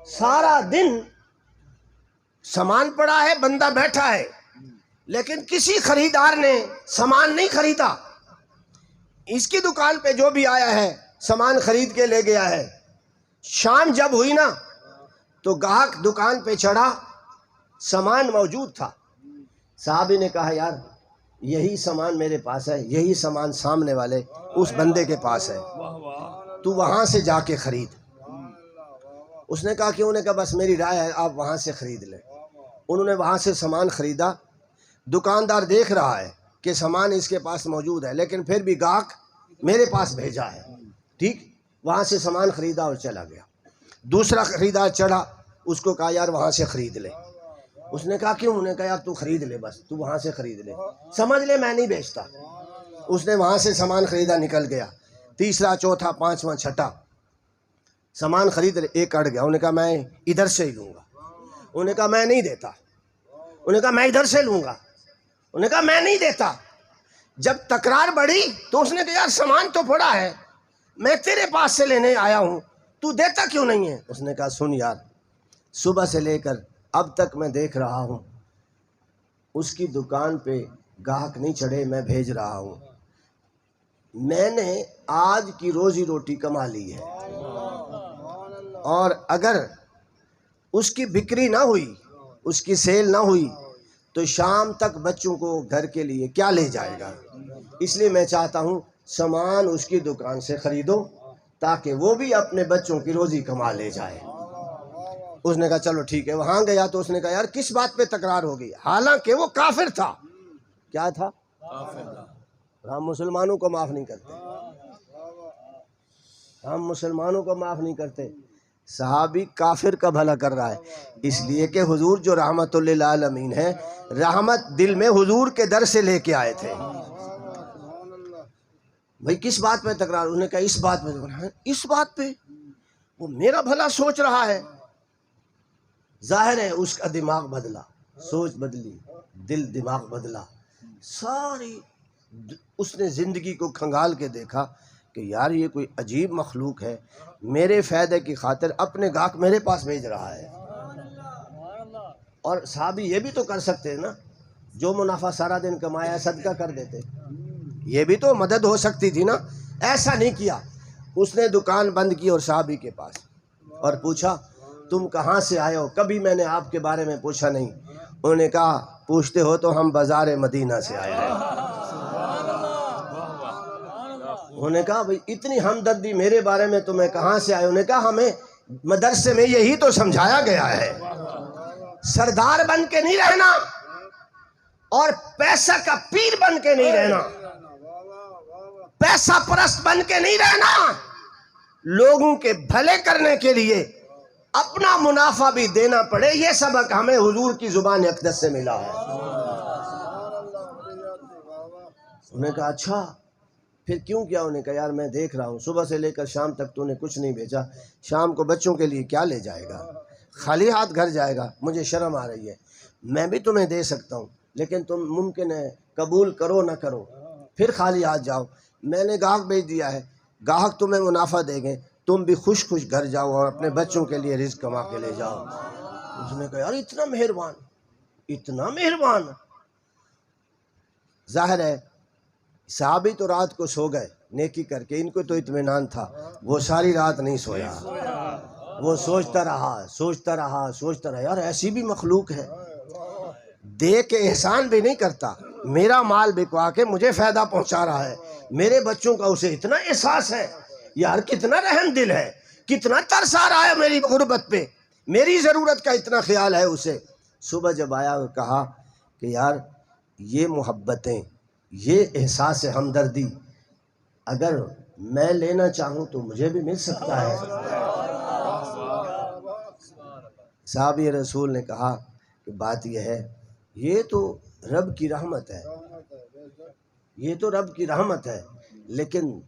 سارا دن سامان پڑا ہے، بندہ بیٹھا ہے، لیکن کسی خریدار نے سامان نہیں خریدا۔ اس کی دکان پہ جو بھی آیا ہے سامان خرید کے لے گیا ہے۔ شام جب ہوئی نا تو گاہک دکان پہ چڑھا، سامان موجود تھا۔ صحابی نے کہا یار یہی سامان میرے پاس ہے، یہی سامان سامنے والے اس بندے کے پاس ہے، تو وہاں سے جا کے خرید۔ اس نے کہا کیوں؟ نے کہا بس میری رائے ہے آپ وہاں سے خرید لیں۔ انہوں نے وہاں سے سامان خریدا۔ دکاندار دیکھ رہا ہے کہ سامان اس کے پاس موجود ہے لیکن پھر بھی گاہک میرے پاس بھیجا ہے، ٹھیک، وہاں سے سامان خریدا اور چلا گیا۔ دوسرا خریدار چڑھا، اس کو کہا یار وہاں سے خرید لے۔ اس نے کہا کیوں؟ انہوں نے کہا یار تو خرید لے، بس تو وہاں سے خرید لے، سمجھ لے میں نہیں بیچتا۔ اس نے وہاں سے سامان خریدا، نکل گیا۔ تیسرا، چوتھا، پانچواں، چھٹا سامان خرید لے، ایک اڑ گیا۔ انہوں نے کہا میں ادھر سے ہی لوں گا۔ انہوں نے کہا میں نہیں دیتا۔ انہوں نے کہا میں ادھر سے لوں گا۔ انہوں نے کہا میں نہیں دیتا۔ جب تکرار بڑھی تو اس نے کہا یار سامان تو پڑا ہے، میں تیرے پاس سے لینے آیا ہوں، تو دیتا کیوں نہیں ہے؟ اس نے کہا سن یار، صبح سے لے کر اب تک میں دیکھ رہا ہوں اس کی دکان پہ گاہک نہیں چڑھے، میں بھیج رہا ہوں، میں نے آج کی روزی روٹی کما لی ہے، اور اگر اس کی بکری نہ ہوئی، اس کی سیل نہ ہوئی تو شام تک بچوں کو گھر کے لیے کیا لے جائے گا؟ اس لیے میں چاہتا ہوں سامان اس کی دکان سے خریدو تاکہ وہ بھی اپنے بچوں کی روزی کما لے جائے۔ اس نے کہا چلو ٹھیک ہے۔ وہاں گیا تو اس نے کہا یار کس بات پہ تکرار ہو گئی؟ حالانکہ وہ کافر تھا۔ کیا تھا؟ ہم مسلمانوں کو معاف نہیں کرتے، ہم مسلمانوں کو معاف نہیں کرتے۔ صحابی کافر کا بھلا کر رہا ہے، اس لیے کہ حضور جو رحمت للعالمین ہے، رحمت دل میں حضور کے در سے لے کے آئے تھے۔ بھئی کس بات پہ تکرار؟ انہوں نے کہا اس بات پہ۔ اس بات پہ وہ میرا بھلا سوچ رہا ہے۔ ظاہر ہے اس کا دماغ بدلا، سوچ بدلی، دل دماغ بدلا، ساری اس نے زندگی کو کھنگال کے دیکھا کہ یار یہ کوئی عجیب مخلوق ہے، میرے فائدے کی خاطر اپنے گاہک میرے پاس بھیج رہا ہے۔ اور صحابی یہ بھی تو کر سکتے ہیں نا، جو منافع سارا دن کمایا صدقہ کر دیتے، یہ بھی تو مدد ہو سکتی تھی نا۔ ایسا نہیں کیا، اس نے دکان بند کی اور صحابی کے پاس اور پوچھا تم کہاں سے آئے ہو؟ کبھی میں نے آپ کے بارے میں پوچھا نہیں، انہوں نے کہا پوچھتے ہو تو ہم بازار مدینہ سے آئے ہیں۔ انہوں نے کہا بھئی اتنی ہمدردی میرے بارے میں تمہیں کہاں سے آئے؟ انہوں نے کہا ہمیں مدرسے میں یہی تو سمجھایا گیا ہے، سردار بن کے نہیں رہنا اور پیسہ کا پیر بن کے نہیں رہنا، پیسہ پرست بن کے نہیں رہنا، لوگوں کے بھلے کرنے کے لیے اپنا منافع بھی دینا پڑے، یہ سبق ہمیں حضور کی زبان اقدس سے ملا ہے۔ انہوں نے کہا اچھا پھر کیوں کیا؟ انہوں نے کہا یار میں دیکھ رہا ہوں صبح سے لے کر شام تک تو نے کچھ نہیں بھیجا، شام کو بچوں کے لیے کیا لے جائے گا؟ خالی ہاتھ گھر جائے گا، مجھے شرم آ رہی ہے، میں بھی تمہیں دے سکتا ہوں لیکن تم ممکن ہے قبول کرو نہ کرو، پھر خالی ہاتھ جاؤ، میں نے گاہک بھیج دیا ہے، گاہک تمہیں منافع دے گے، تم بھی خوش خوش گھر جاؤ اور اپنے بچوں کے لیے رزق کما کے لے جاؤ۔ اس نے کہا یار اتنا مہربان، اتنا مہربان۔ ظاہر ہے صحابی تو رات کو سو گئے نیکی کر کے، ان کو تو اطمینان تھا، وہ ساری رات نہیں سویا، وہ سوچتا رہا یار ایسی بھی مخلوق ہے، دے کے احسان بھی نہیں کرتا، میرا مال بکوا کے مجھے فائدہ پہنچا رہا ہے، میرے بچوں کا اسے اتنا احساس ہے، یار کتنا رحم دل ہے، کتنا ترس آ رہا ہے میری غربت پہ، میری ضرورت کا اتنا خیال ہے اسے۔ صبح جب آیا اور کہا کہ یار یہ محبتیں، یہ احساس ہمدردی اگر میں لینا چاہوں تو مجھے بھی مل سکتا ہے۔ صحابی رسول نے کہا کہ بات یہ ہے، یہ تو رب کی رحمت ہے، یہ تو رب کی رحمت ہے، لیکن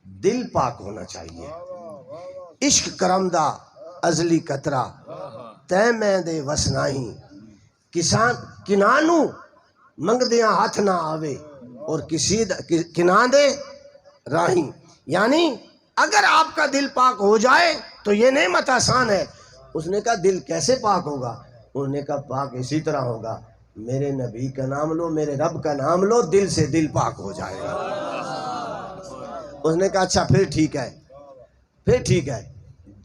دل پاک ہونا چاہیے۔ عشق کرمدہ ازلی قطرہ تے میں دے وسناہی، کنانو منگدیاں ہاتھ نہ آوے اور کسی کنان دے راہی، یعنی اگر آپ کا دل پاک ہو جائے تو یہ نعمت آسان ہے۔ اس نے کہا دل کیسے پاک ہوگا؟ انہوں نے کہا پاک اسی طرح ہوگا، میرے نبی کا نام لو، میرے رب کا نام لو، دل سے دل پاک ہو جائے گا۔ اس نے کہا اچھا پھر ٹھیک ہے،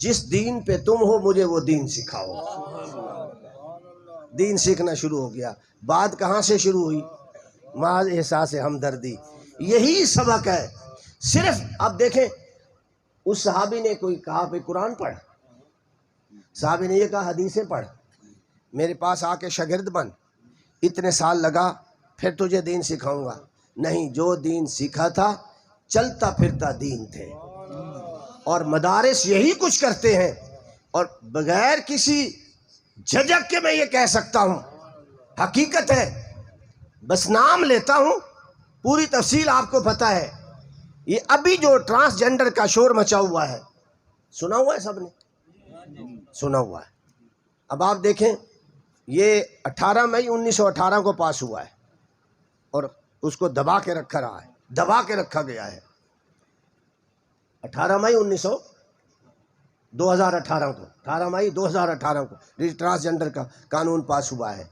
جس دین پہ تم ہو مجھے وہ دین سکھاؤ۔ دین سیکھنا شروع ہو گیا۔ بات کہاں سے شروع ہوئی؟ محض احساس ہمدردی، یہی سبق ہے۔ صرف اب دیکھیں اس صحابی نے کوئی کہا کہ قرآن پڑھ، صحابی نے یہ کہا حدیثیں پڑھ، میرے پاس آ کے شاگرد بن، اتنے سال لگا پھر تجھے دین سکھاؤں گا، نہیں، جو دین سیکھا تھا چلتا پھرتا دین تھے، اور مدارس یہی کچھ کرتے ہیں، اور بغیر کسی جھجک کے میں یہ کہہ سکتا ہوں، حقیقت ہے، بس نام لیتا ہوں، پوری تفصیل آپ کو پتہ ہے۔ یہ ابھی جو ٹرانسجنڈر کا شور مچا ہوا ہے، سنا ہوا ہے، سب نے سنا ہوا ہے۔ اب آپ دیکھیں یہ 18 مئی 1918 کو پاس ہوا ہے اور اس کو دبا کے رکھا گیا ہے۔ 18 مئی 2018 کو 18 مئی 2018 کو ٹرانسجنڈر کا قانون پاس ہوا ہے۔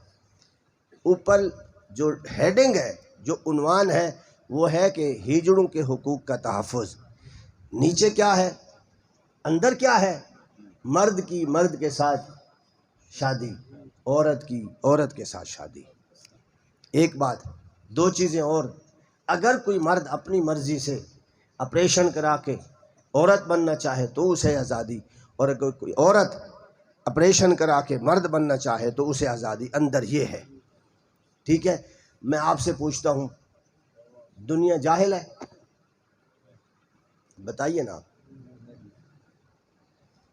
اوپر جو ہیڈنگ ہے، جو عنوان ہے، وہ ہے کہ ہجڑوں کے حقوق کا تحفظ۔ نیچے کیا ہے، اندر کیا ہے؟ مرد کی مرد کے ساتھ شادی، عورت کی عورت کے ساتھ شادی۔ ایک بات، دو چیزیں اور، اگر کوئی مرد اپنی مرضی سے آپریشن کرا کے عورت بننا چاہے تو اسے آزادی، اور اگر کوئی عورت آپریشن کرا کے مرد بننا چاہے تو اسے آزادی۔ اندر یہ ہے، ٹھیک ہے؟ میں آپ سے پوچھتا ہوں، دنیا جاہل ہے؟ بتائیے نا،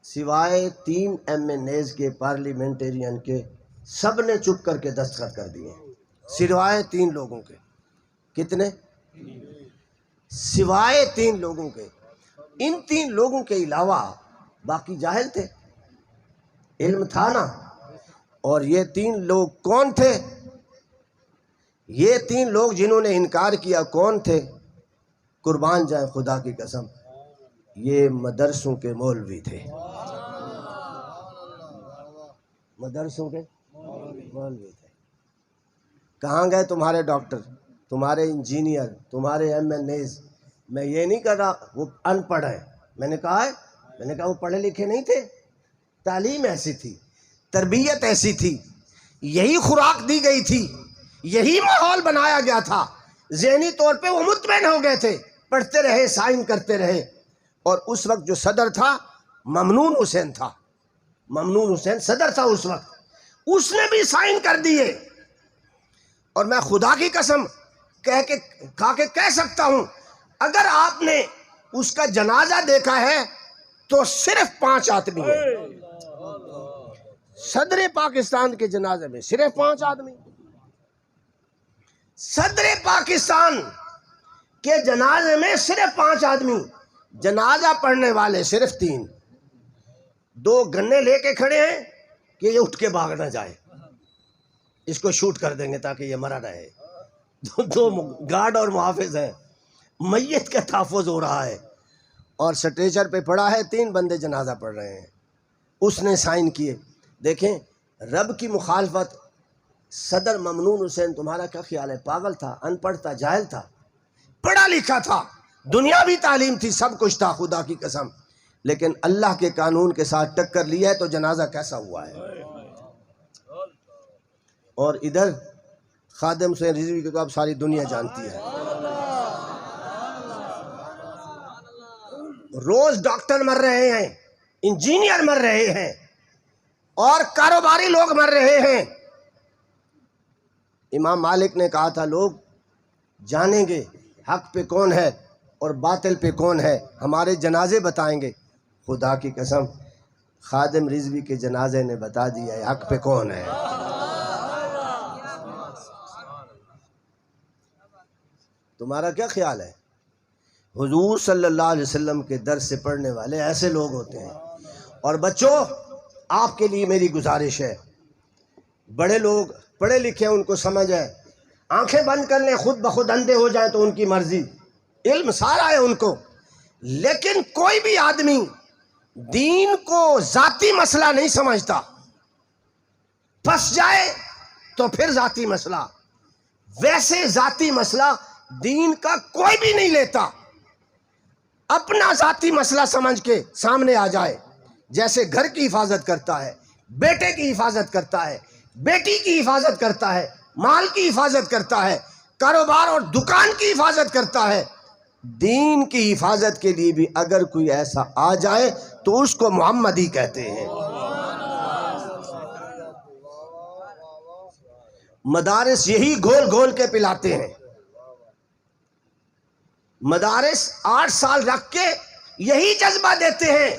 سوائے 3 MNAs کے، پارلیمنٹرین کے، سب نے چپ کر کے دستخط کر دیے، سوائے 3 لوگوں کے۔ کتنے؟ سوائے 3 لوگوں کے۔ ان 3 لوگوں کے علاوہ باقی جاہل تھے، علم تھا نا۔ اور یہ 3 لوگ کون تھے؟ یہ 3 لوگ جنہوں نے انکار کیا کون تھے؟ قربان جائیں خدا کی قسم، یہ مدرسوں کے مولوی تھے، مدرسوں کے مولوی تھے۔ کہاں گئے تمہارے ڈاکٹر، تمہارے انجینئر، تمہارے MNAs؟ میں یہ نہیں کر رہا وہ ان پڑھ ہیں، میں نے کہا وہ پڑھے لکھے نہیں تھے، تعلیم ایسی تھی، تربیت ایسی تھی یہی خوراک دی گئی تھی، یہی ماحول بنایا گیا تھا، ذہنی طور پہ وہ مطمئن ہو گئے تھے، پڑھتے رہے، سائن کرتے رہے. اور اس وقت جو صدر تھا ممنون حسین تھا، ممنون حسین صدر تھا اس وقت، اس نے بھی سائن کر دیے. اور میں خدا کی قسم کھا کے کہہ سکتا ہوں، اگر آپ نے اس کا جنازہ دیکھا ہے تو صرف 5 آدمی ہیں. صدر پاکستان کے جنازے میں صرف 5 آدمی. صدر پاکستان کے جنازے میں صرف 5 آدمی، جنازہ پڑھنے والے صرف 3. 2 گنے لے کے کھڑے ہیں کہ یہ اٹھ کے بھاگ نہ جائے، اس کو شوٹ کر دیں گے تاکہ یہ مرا رہے. 2 گارڈ اور محافظ ہیں، میت کا تحفظ ہو رہا ہے. اور سٹریچر پہ پڑا ہے، 3 بندے جنازہ پڑھ رہے ہیں. اس نے سائن کیے. دیکھیں رب کی مخالفت. صدر ممنون حسین تمہارا کیا خیال ہے؟ پاگل تھا، ان پڑھ تھا، جاہل تھا؟ پڑھا لکھا تھا، دنیاوی تعلیم تھی، سب کچھ تھا خدا کی قسم، لیکن اللہ کے قانون کے ساتھ ٹکر لیا ہے تو جنازہ کیسا ہوا ہے. اور ادھر خادم حسین رضوی کو تو اب ساری دنیا جانتی ہے. روز ڈاکٹر مر رہے ہیں، انجینئر مر رہے ہیں، اور کاروباری لوگ مر رہے ہیں. امام مالک نے کہا تھا لوگ جانیں گے حق پہ کون ہے اور باطل پہ کون ہے، ہمارے جنازے بتائیں گے. خدا کی قسم خادم رضوی کے جنازے نے بتا دیا ہے حق پہ کون ہے. تمہارا کیا خیال ہے؟ حضور صلی اللہ علیہ وسلم کے درس سے پڑھنے والے ایسے لوگ ہوتے ہیں. اور بچوں آپ کے لیے میری گزارش ہے، بڑے لوگ پڑھے لکھے ہیں، ان کو سمجھ ہے، آنکھیں بند کر لیں، خود بخود اندھے ہو جائیں تو ان کی مرضی، علم سارا ہے ان کو. لیکن کوئی بھی آدمی دین کو ذاتی مسئلہ نہیں سمجھتا، پھنس جائے تو پھر ذاتی مسئلہ. ویسے ذاتی مسئلہ دین کا کوئی بھی نہیں لیتا. اپنا ذاتی مسئلہ سمجھ کے سامنے آ جائے، جیسے گھر کی حفاظت کرتا ہے، بیٹے کی حفاظت کرتا ہے، بیٹی کی حفاظت کرتا ہے، مال کی حفاظت کرتا ہے، کاروبار اور دکان کی حفاظت کرتا ہے. دین کی حفاظت کے لیے بھی اگر کوئی ایسا آ جائے تو اس کو محمدی کہتے ہیں. مدارس یہی گھول گھول کے پلاتے ہیں. مدارس 8 سال رکھ کے یہی جذبہ دیتے ہیں،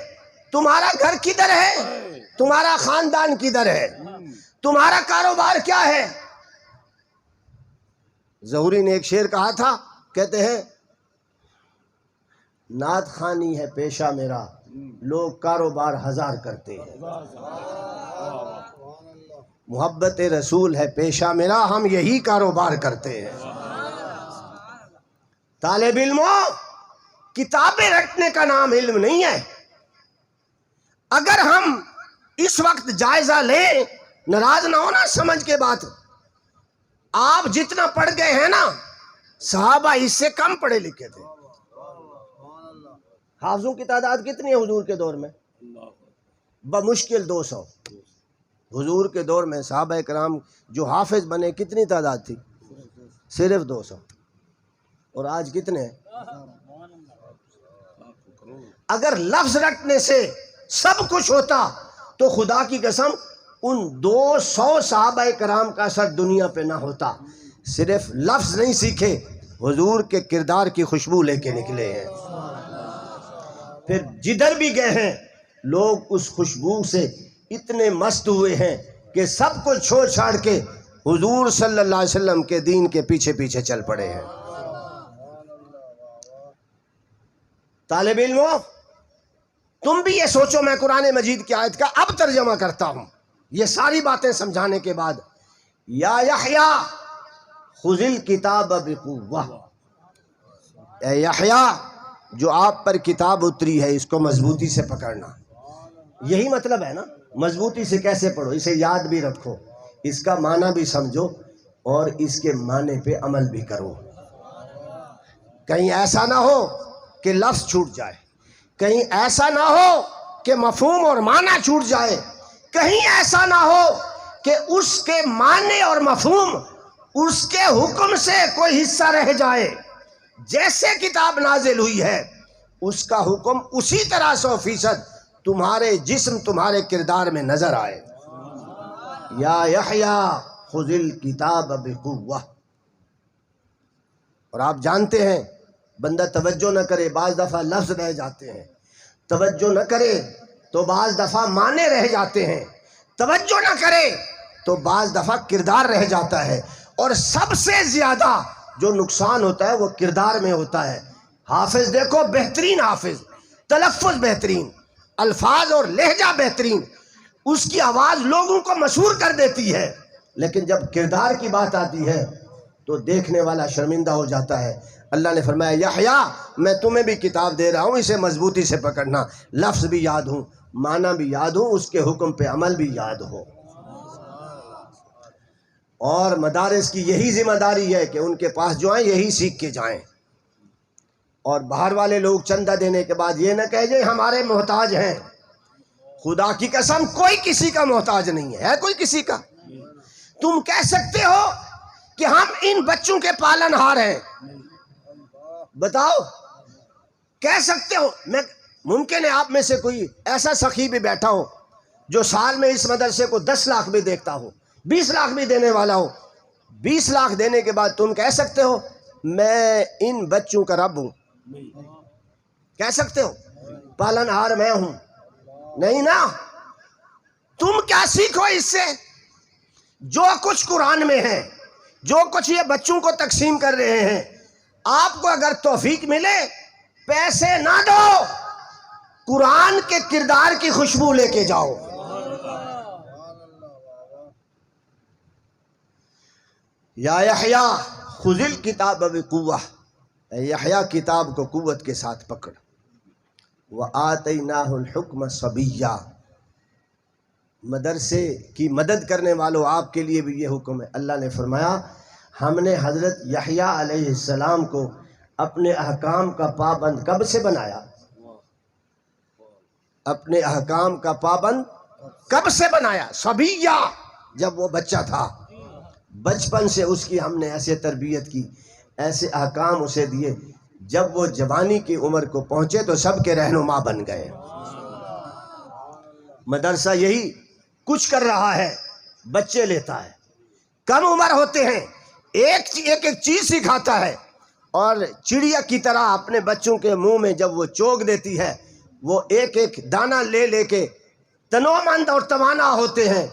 تمہارا گھر کدھر ہے، تمہارا خاندان کدھر ہے، تمہارا کاروبار کیا ہے. ظہوری نے ایک شعر کہا تھا، کہتے ہیں نعت خوانی ہے پیشہ میرا، لوگ کاروبار 1000 کرتے ہیں. محبت رسول ہے پیشہ میرا، ہم یہی کاروبار کرتے ہیں. طالب علموں، کتابیں رٹنے کا نام علم نہیں ہے. اگر ہم اس وقت جائزہ لیں، ناراض نہ ہونا سمجھ کے بات، آپ جتنا پڑھ گئے ہیں نا، صحابہ اس سے کم پڑھے لکھے تھے. حافظوں کی تعداد کتنی ہے حضور کے دور میں؟ بمشکل 200. حضور کے دور میں صحابہ کرام جو حافظ بنے کتنی تعداد تھی؟ صرف 200. اور آج کتنے ہیں؟ اگر لفظ رٹنے سے سب کچھ ہوتا تو خدا کی قسم ان 200 صحابہ کرام کا اثر دنیا پہ نہ ہوتا. صرف لفظ نہیں سیکھے، حضور کے کردار کی خوشبو لے کے نکلے ہیں. پھر جدھر بھی گئے ہیں لوگ اس خوشبو سے اتنے مست ہوئے ہیں کہ سب کو چھوڑ چھاڑ کے حضور صلی اللہ علیہ وسلم کے دین کے پیچھے پیچھے چل پڑے ہیں. طالب علموں، تم بھی یہ سوچو، میں قرآن مجید کی آیت کا اب ترجمہ کرتا ہوں یہ ساری باتیں سمجھانے کے بعد. یا یحییٰ خذ الکتاب بقوہ، اے یحییٰ جو آپ پر کتاب اتری ہے اس کو مضبوطی سے پکڑنا. یہی مطلب ہے نا، مضبوطی سے کیسے پڑھو، اسے یاد بھی رکھو، اس کا معنی بھی سمجھو اور اس کے معنی پہ عمل بھی کرو. کہیں ایسا نہ ہو کہ لفظ چھوٹ جائے، کہیں ایسا نہ ہو کہ مفہوم اور معنی چھوٹ جائے، کہیں ایسا نہ ہو کہ اس کے معنی اور مفہوم اس کے حکم سے کوئی حصہ رہ جائے. جیسے کتاب نازل ہوئی ہے اس کا حکم اسی طرح 100% تمہارے جسم تمہارے کردار میں نظر آئے. یا یحییٰ خذ الکتاب بقوہ. اور آپ جانتے ہیں بندہ توجہ نہ کرے بعض دفعہ لفظ رہ جاتے ہیں، توجہ نہ کرے تو بعض دفعہ معنی رہ جاتے ہیں، توجہ نہ کرے تو بعض دفعہ کردار رہ جاتا ہے. اور سب سے زیادہ جو نقصان ہوتا ہے وہ کردار میں ہوتا ہے. حافظ دیکھو بہترین حافظ، تلفظ بہترین، الفاظ اور لہجہ بہترین، اس کی آواز لوگوں کو مشہور کر دیتی ہے، لیکن جب کردار کی بات آتی ہے تو دیکھنے والا شرمندہ ہو جاتا ہے. اللہ نے فرمایا یحییٰ میں تمہیں بھی کتاب دے رہا ہوں، اسے مضبوطی سے پکڑنا، لفظ بھی یاد ہوں، معنی بھی یاد ہوں، اس کے حکم پہ عمل بھی یاد ہو. اور مدارس کی یہی ذمہ داری ہے کہ ان کے پاس جو آئیں یہی سیکھ کے جائیں. اور باہر والے لوگ چندہ دینے کے بعد یہ نہ کہہ جائیں ہمارے محتاج ہیں. خدا کی قسم کوئی کسی کا محتاج نہیں ہے کوئی کسی کا. تم کہہ سکتے ہو کہ ہم ان بچوں کے پالن ہار ہیں، بتاؤ کہہ سکتے ہو. میں ممکن ہے آپ میں سے کوئی ایسا سخی بھی بیٹھا ہو جو سال میں اس مدرسے کو 10 لاکھ بھی دیکھتا ہو، 20 لاکھ بھی دینے والا ہو. 20 لاکھ دینے کے بعد تم کہہ سکتے ہو میں ان بچوں کا رب ہوں؟ کہہ سکتے ہو پالن ہار میں ہوں؟ نہیں نا. تم کیا سیکھو اس سے؟ جو کچھ قرآن میں ہے، جو کچھ یہ بچوں کو تقسیم کر رہے ہیں، آپ کو اگر توفیق ملے پیسے نہ دو، قرآن کے کردار کی خوشبو لے کے جاؤ. یا یحییٰ خذ الکتاب بقوہ، اے یحییٰ کتاب کو قوت کے ساتھ پکڑ. وآتیناہ الحکم صبیہ، مدرسے کی مدد کرنے والوں آپ کے لیے بھی یہ حکم ہے. اللہ نے فرمایا ہم نے حضرت یحییٰ علیہ السلام کو اپنے احکام کا پابند کب سے بنایا؟ اپنے احکام کا پابند کب سے بنایا؟ صبیہ، جب وہ بچہ تھا. بچپن سے اس کی ہم نے ایسے تربیت کی، ایسے احکام اسے دیے، جب وہ جوانی کی عمر کو پہنچے تو سب کے رہنما بن گئے. مدرسہ یہی کچھ کر رہا ہے، بچے لیتا ہے، کم عمر ہوتے ہیں، ایک چیز سکھاتا ہے، اور چڑیا کی طرح اپنے بچوں کے منہ میں جب وہ چوگ دیتی ہے وہ ایک ایک دانہ لے لے کے تنومند اور توانا ہوتے ہیں.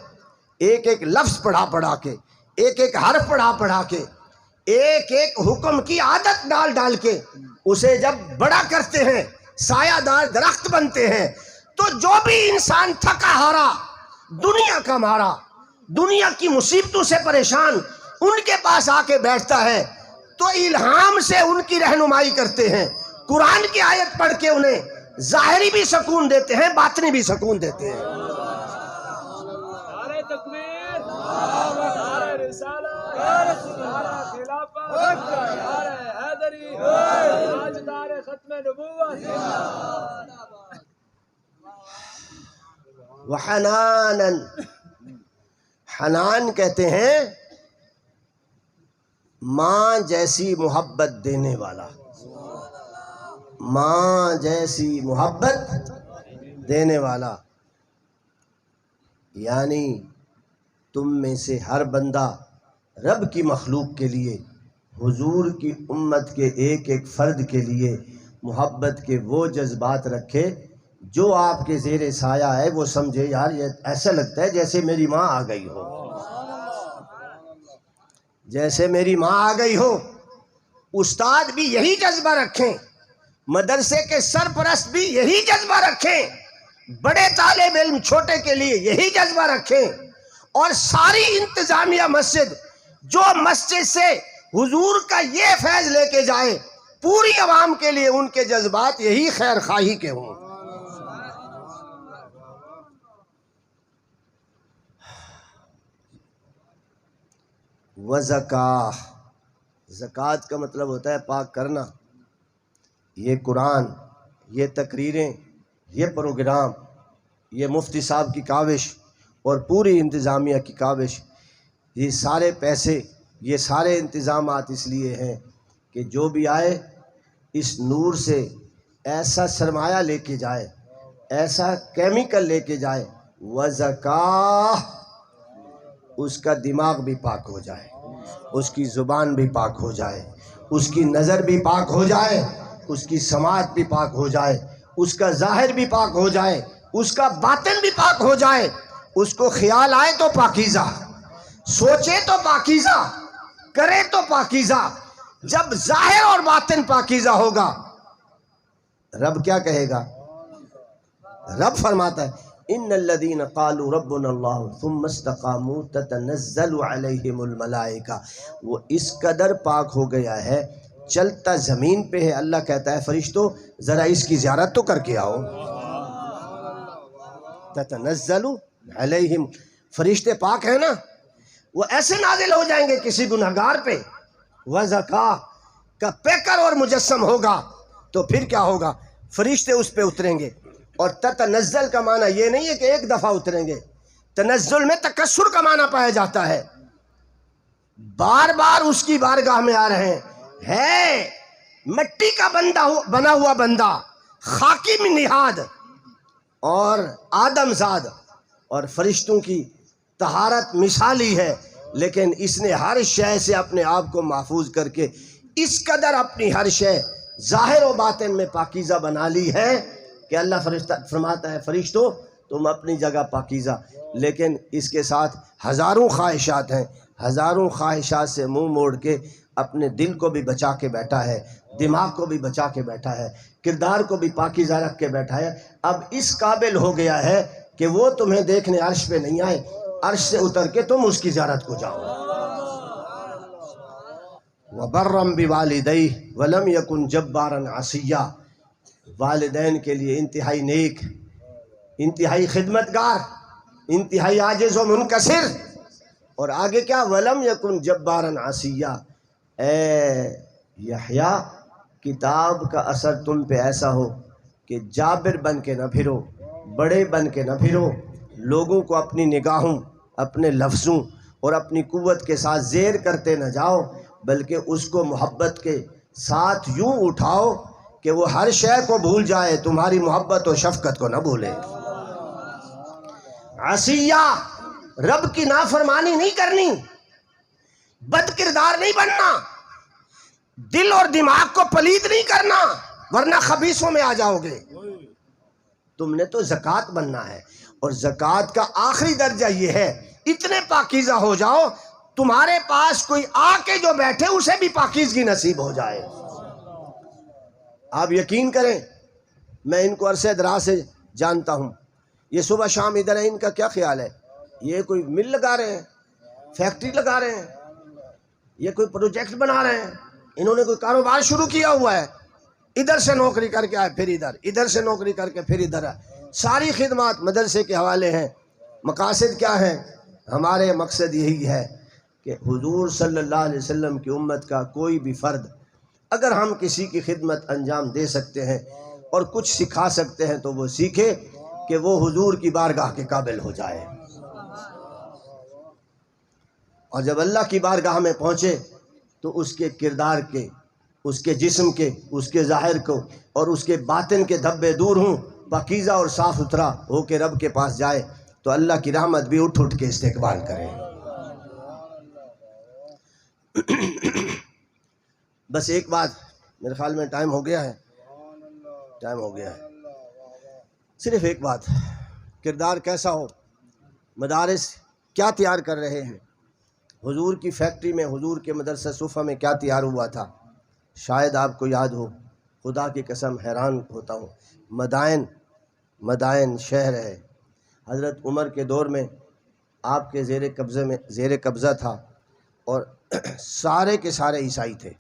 ایک ایک لفظ پڑھا پڑھا کے، ایک ایک حرف پڑھا پڑھا کے، ایک ایک حکم کی عادت ڈال ڈال کے اسے جب بڑا کرتے ہیں، سایہ دار درخت بنتے ہیں. تو جو بھی انسان تھکا ہارا، دنیا کا مارا، دنیا کی مصیبتوں سے پریشان ان کے پاس آ کے بیٹھتا ہے تو الہام سے ان کی رہنمائی کرتے ہیں. قرآن کی آیت پڑھ کے انہیں ظاہری بھی سکون دیتے ہیں، باطنی بھی سکون دیتے ہیں. نعرہ تکبیر، نعرہ رسالت، نعرہ خلافت، نعرہ حیدری، تاجدار ختم نبوت. وحنانن، حنان کہتے ہیں ماں جیسی محبت دینے والا، ماں جیسی محبت دینے والا. یعنی تم میں سے ہر بندہ رب کی مخلوق کے لیے، حضور کی امت کے ایک ایک فرد کے لیے محبت کے وہ جذبات رکھے جو آپ کے زیر سایہ ہے وہ سمجھے یار یہ ایسا لگتا ہے جیسے میری ماں آ گئی ہو، جیسے میری ماں آ گئی ہو. استاد بھی یہی جذبہ رکھیں، مدرسے کے سرپرست بھی یہی جذبہ رکھیں، بڑے طالب علم چھوٹے کے لیے یہی جذبہ رکھیں، اور ساری انتظامیہ مسجد جو مسجد سے حضور کا یہ فیض لے کے جائے پوری عوام کے لیے ان کے جذبات یہی خیر خواہی کے ہوں. وزکاہ، زکوٰۃ کا مطلب ہوتا ہے پاک کرنا. یہ قرآن، یہ تقریریں، یہ پروگرام، یہ مفتی صاحب کی کاوش اور پوری انتظامیہ کی کاوش، یہ سارے پیسے، یہ سارے انتظامات اس لیے ہیں کہ جو بھی آئے اس نور سے ایسا سرمایہ لے کے جائے، ایسا کیمیکل لے کے جائے، وَزَكَاهُ، اس کا دماغ بھی پاک ہو جائے، اس کی زبان بھی پاک ہو جائے، اس کی نظر بھی پاک ہو جائے، اس کی سماعت بھی پاک ہو جائے، اس کا ظاہر بھی پاک ہو جائے، اس کا باطن بھی پاک ہو جائے، اس کو خیال آئے تو پاکیزہ، سوچے تو پاکیزہ، کرے تو پاکیزہ۔ جب ظاہر اور باطن پاکیزہ ہوگا، رب کیا کہے گا؟ رب فرماتا ہے ان الذین قالوا ربنا اللہ ثم استقاموا تتنزل علیہم الملائکہ، وہ اس قدر پاک ہو گیا ہے، چلتا زمین پہ ہے، اللہ کہتا ہے فرشتوں ذرا اس کی زیارت تو کر کے آؤ۔ تتنزل علیہم، فرشتے پاک ہیں نا، وہ ایسے نازل ہو جائیں گے کسی گنہگار پہ، وَزَكَاهُ کا پیکر اور مجسم ہوگا تو پھر کیا ہوگا؟ فرشتے اس پہ اتریں گے۔ اور تتنزل کا معنی یہ نہیں ہے کہ ایک دفعہ اتریں گے، تنزل میں تکسر کا معنی پایا جاتا ہے، بار بار اس کی بارگاہ میں آ رہے ہیں، مٹی کا بنا ہوا بندہ، خاکی میں نہاد اور آدم زاد، اور فرشتوں کی طہارت مثالی ہے، لیکن اس نے ہر شے سے اپنے آپ کو محفوظ کر کے اس قدر اپنی ہر شے ظاہر و باطن میں پاکیزہ بنا لی ہے کہ اللہ فرماتا ہے فرشتوں تم اپنی جگہ پاکیزہ، لیکن اس کے ساتھ ہزاروں خواہشات ہیں، ہزاروں خواہشات سے منہ موڑ کے اپنے دل کو بھی بچا کے بیٹھا ہے، دماغ کو بھی بچا کے بیٹھا ہے، کردار کو بھی پاکیزہ رکھ کے بیٹھا ہے۔ اب اس قابل ہو گیا ہے کہ وہ تمہیں دیکھنے عرش پہ نہیں آئے، عرش سے اتر کے تم اس کی زیارت کو جاؤ۔ وَبَرًّا بِوَالِدَيْهِ وَلَمْ يَكُنْ جَبَّارًا عَصِيًّا، والدین کے لیے انتہائی نیک، انتہائی خدمتگار، انتہائی عاجز و منکسر، اور آگے کیا؟ وَلَمْ يَكُنْ جَبَّارًا عَصِيًّا، اے یحییٰ کتاب کا اثر تم پہ ایسا ہو کہ جابر بن کے نہ پھرو، بڑے بن کے نہ پھرو، لوگوں کو اپنی نگاہوں، اپنے لفظوں اور اپنی قوت کے ساتھ زیر کرتے نہ جاؤ، بلکہ اس کو محبت کے ساتھ یوں اٹھاؤ کہ وہ ہر شے کو بھول جائے، تمہاری محبت و شفقت کو نہ بھولے۔ عصیہ، رب کی نافرمانی نہیں کرنی، بد کردار نہیں بننا، دل اور دماغ کو پلید نہیں کرنا، ورنہ خبیثوں میں آ جاؤ گے۔ تم نے تو زکوٰۃ بننا ہے، اور زکوٰۃ کا آخری درجہ یہ ہے اتنے پاکیزہ ہو جاؤ تمہارے پاس کوئی آ کے جو بیٹھے اسے بھی پاکیزگی نصیب ہو جائے۔ آپ یقین کریں، میں ان کو عرصے دراز سے جانتا ہوں، یہ صبح شام ادھر ہے، ان کا کیا خیال ہے؟ یہ کوئی مل لگا رہے ہیں، فیکٹری لگا رہے ہیں، یہ کوئی پروجیکٹ بنا رہے ہیں، انہوں نے کوئی کاروبار شروع کیا ہوا ہے، ادھر سے نوکری کر کے آئے پھر ادھر، ادھر سے نوکری کر کے پھر ادھر آئے، ساری خدمات مدرسے کے حوالے ہیں۔ مقاصد کیا ہیں؟ ہمارے مقصد یہی ہے کہ حضور صلی اللہ علیہ وسلم کی امت کا کوئی بھی فرد اگر ہم کسی کی خدمت انجام دے سکتے ہیں اور کچھ سکھا سکتے ہیں تو وہ سیکھے کہ وہ حضور کی بارگاہ کے قابل ہو جائے، اور جب اللہ کی بارگاہ میں پہنچے تو اس کے کردار کے، اس کے جسم کے، اس کے ظاہر کو اور اس کے باطن کے دھبے دور ہوں، پاکیزہ اور صاف ستھرا ہو کے رب کے پاس جائے تو اللہ کی رحمت بھی اٹھ اٹھ کے استقبال کرے۔ بس ایک بات، میرے خیال میں ٹائم ہو گیا ہے، ٹائم ہو گیا ہے، صرف ایک بات، کردار کیسا ہو، مدارس کیا تیار کر رہے ہیں، حضور کی فیکٹری میں، حضور کے مدرسہ صوفہ میں کیا تیار ہوا تھا، شاید آپ کو یاد ہو، خدا کی قسم حیران ہوتا ہوں، مدائن شہر ہے، حضرت عمر کے دور میں آپ کے زیر قبضہ تھا، اور سارے کے سارے عیسائی تھے۔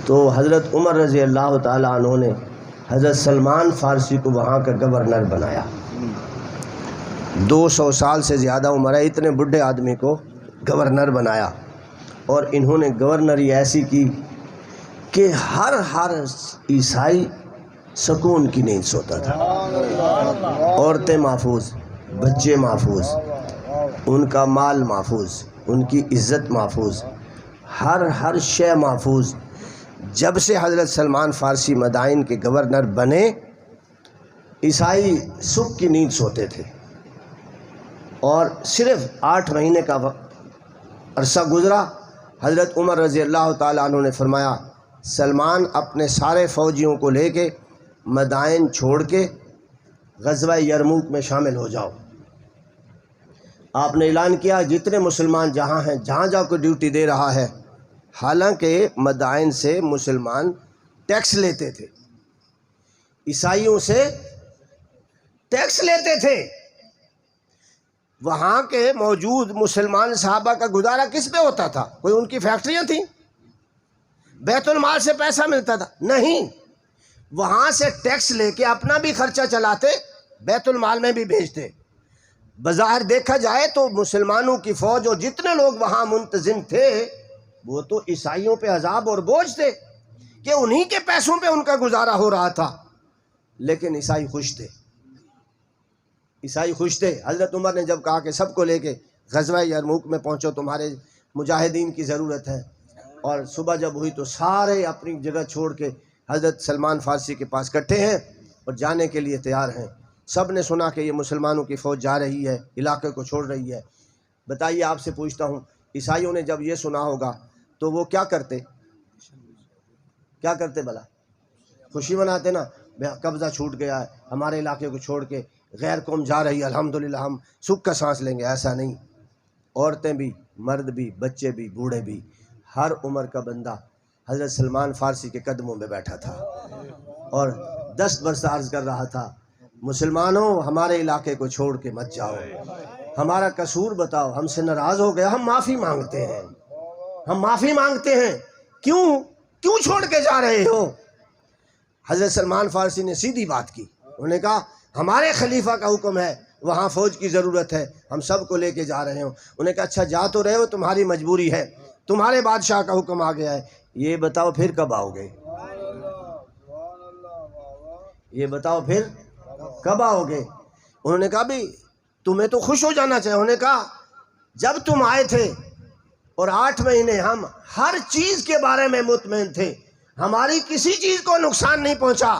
تو حضرت عمر رضی اللہ تعالیٰ عنہ نے حضرت سلمان فارسی کو وہاں کا گورنر بنایا۔ 200 سال سے زیادہ عمر ہے، اتنے بڈھے آدمی کو گورنر بنایا، اور انہوں نے گورنری ایسی کی کہ ہر عیسائی سکون کی نیند سوتا تھا، عورتیں محفوظ، بچے محفوظ، ان کا مال محفوظ، ان کی عزت محفوظ، ہر شے محفوظ۔ جب سے حضرت سلمان فارسی مدائن کے گورنر بنے، عیسائی سکھ کی نیند سوتے تھے، اور صرف 8 مہینے کا عرصہ گزرا، حضرت عمر رضی اللہ تعالیٰ عنہ نے فرمایا سلمان اپنے سارے فوجیوں کو لے کے مدائن چھوڑ کے غزوہ یرموک میں شامل ہو جاؤ۔ آپ نے اعلان کیا جتنے مسلمان جہاں ہیں، جہاں جا کے ڈیوٹی دے رہا ہے۔ حالانکہ مدائن سے مسلمان ٹیکس لیتے تھے، عیسائیوں سے ٹیکس لیتے تھے۔ وہاں کے موجود مسلمان صحابہ کا گزارا کس پہ ہوتا تھا؟ کوئی ان کی فیکٹریاں تھیں؟ بیت المال سے پیسہ ملتا تھا؟ نہیں، وہاں سے ٹیکس لے کے اپنا بھی خرچہ چلاتے، بیت المال میں بھی بھیجتے۔ بظاہر دیکھا جائے تو مسلمانوں کی فوج اور جتنے لوگ وہاں منتظم تھے وہ تو عیسائیوں پہ عذاب اور بوجھ تھے کہ انہی کے پیسوں پہ ان کا گزارا ہو رہا تھا، لیکن عیسائی خوش تھے، عیسائی خوش تھے۔ حضرت عمر نے جب کہا کہ سب کو لے کے غزوہ یرموک میں پہنچو، تمہارے مجاہدین کی ضرورت ہے، اور صبح جب ہوئی تو سارے اپنی جگہ چھوڑ کے حضرت سلمان فارسی کے پاس اکٹھے ہیں اور جانے کے لیے تیار ہیں۔ سب نے سنا کہ یہ مسلمانوں کی فوج جا رہی ہے، علاقے کو چھوڑ رہی ہے۔ بتائیے، آپ سے پوچھتا ہوں، عیسائیوں نے جب یہ سنا ہوگا تو وہ کیا کرتے بھلا؟ خوشی مناتے نا، قبضہ چھوٹ گیا ہے، ہمارے علاقے کو چھوڑ کے غیر قوم جا رہی ہے، الحمدللہ ہم سکھ کا سانس لیں گے۔ ایسا نہیں، عورتیں بھی، مرد بھی، بچے بھی، بوڑھے بھی، ہر عمر کا بندہ حضرت سلمان فارسی کے قدموں میں بیٹھا تھا اور دست برس عرض کر رہا تھا، مسلمانوں ہمارے علاقے کو چھوڑ کے مت جاؤ، ہمارا قصور بتاؤ، ہم سے ناراض ہو گیا، ہم معافی مانگتے ہیں، ہم معافی مانگتے ہیں، کیوں چھوڑ کے جا رہے ہو؟ حضرت سلمان فارسی نے سیدھی بات کی، انہوں نے کہا ہمارے خلیفہ کا حکم ہے، وہاں فوج کی ضرورت ہے، ہم سب کو لے کے جا رہے ہوں۔ انہوں نے کہا اچھا جا تو رہے ہو، تمہاری مجبوری ہے، تمہارے بادشاہ کا حکم آ گیا ہے، یہ بتاؤ پھر کب آؤ گے؟ یہ بتاؤ پھر کب آؤ گے؟ انہوں نے کہا بھی تمہیں تو خوش ہو جانا چاہیے۔ انہوں نے کہا جب تم آئے تھے اور 8 مہینے ہم ہر چیز کے بارے میں مطمئن تھے، ہماری کسی چیز کو نقصان نہیں پہنچا،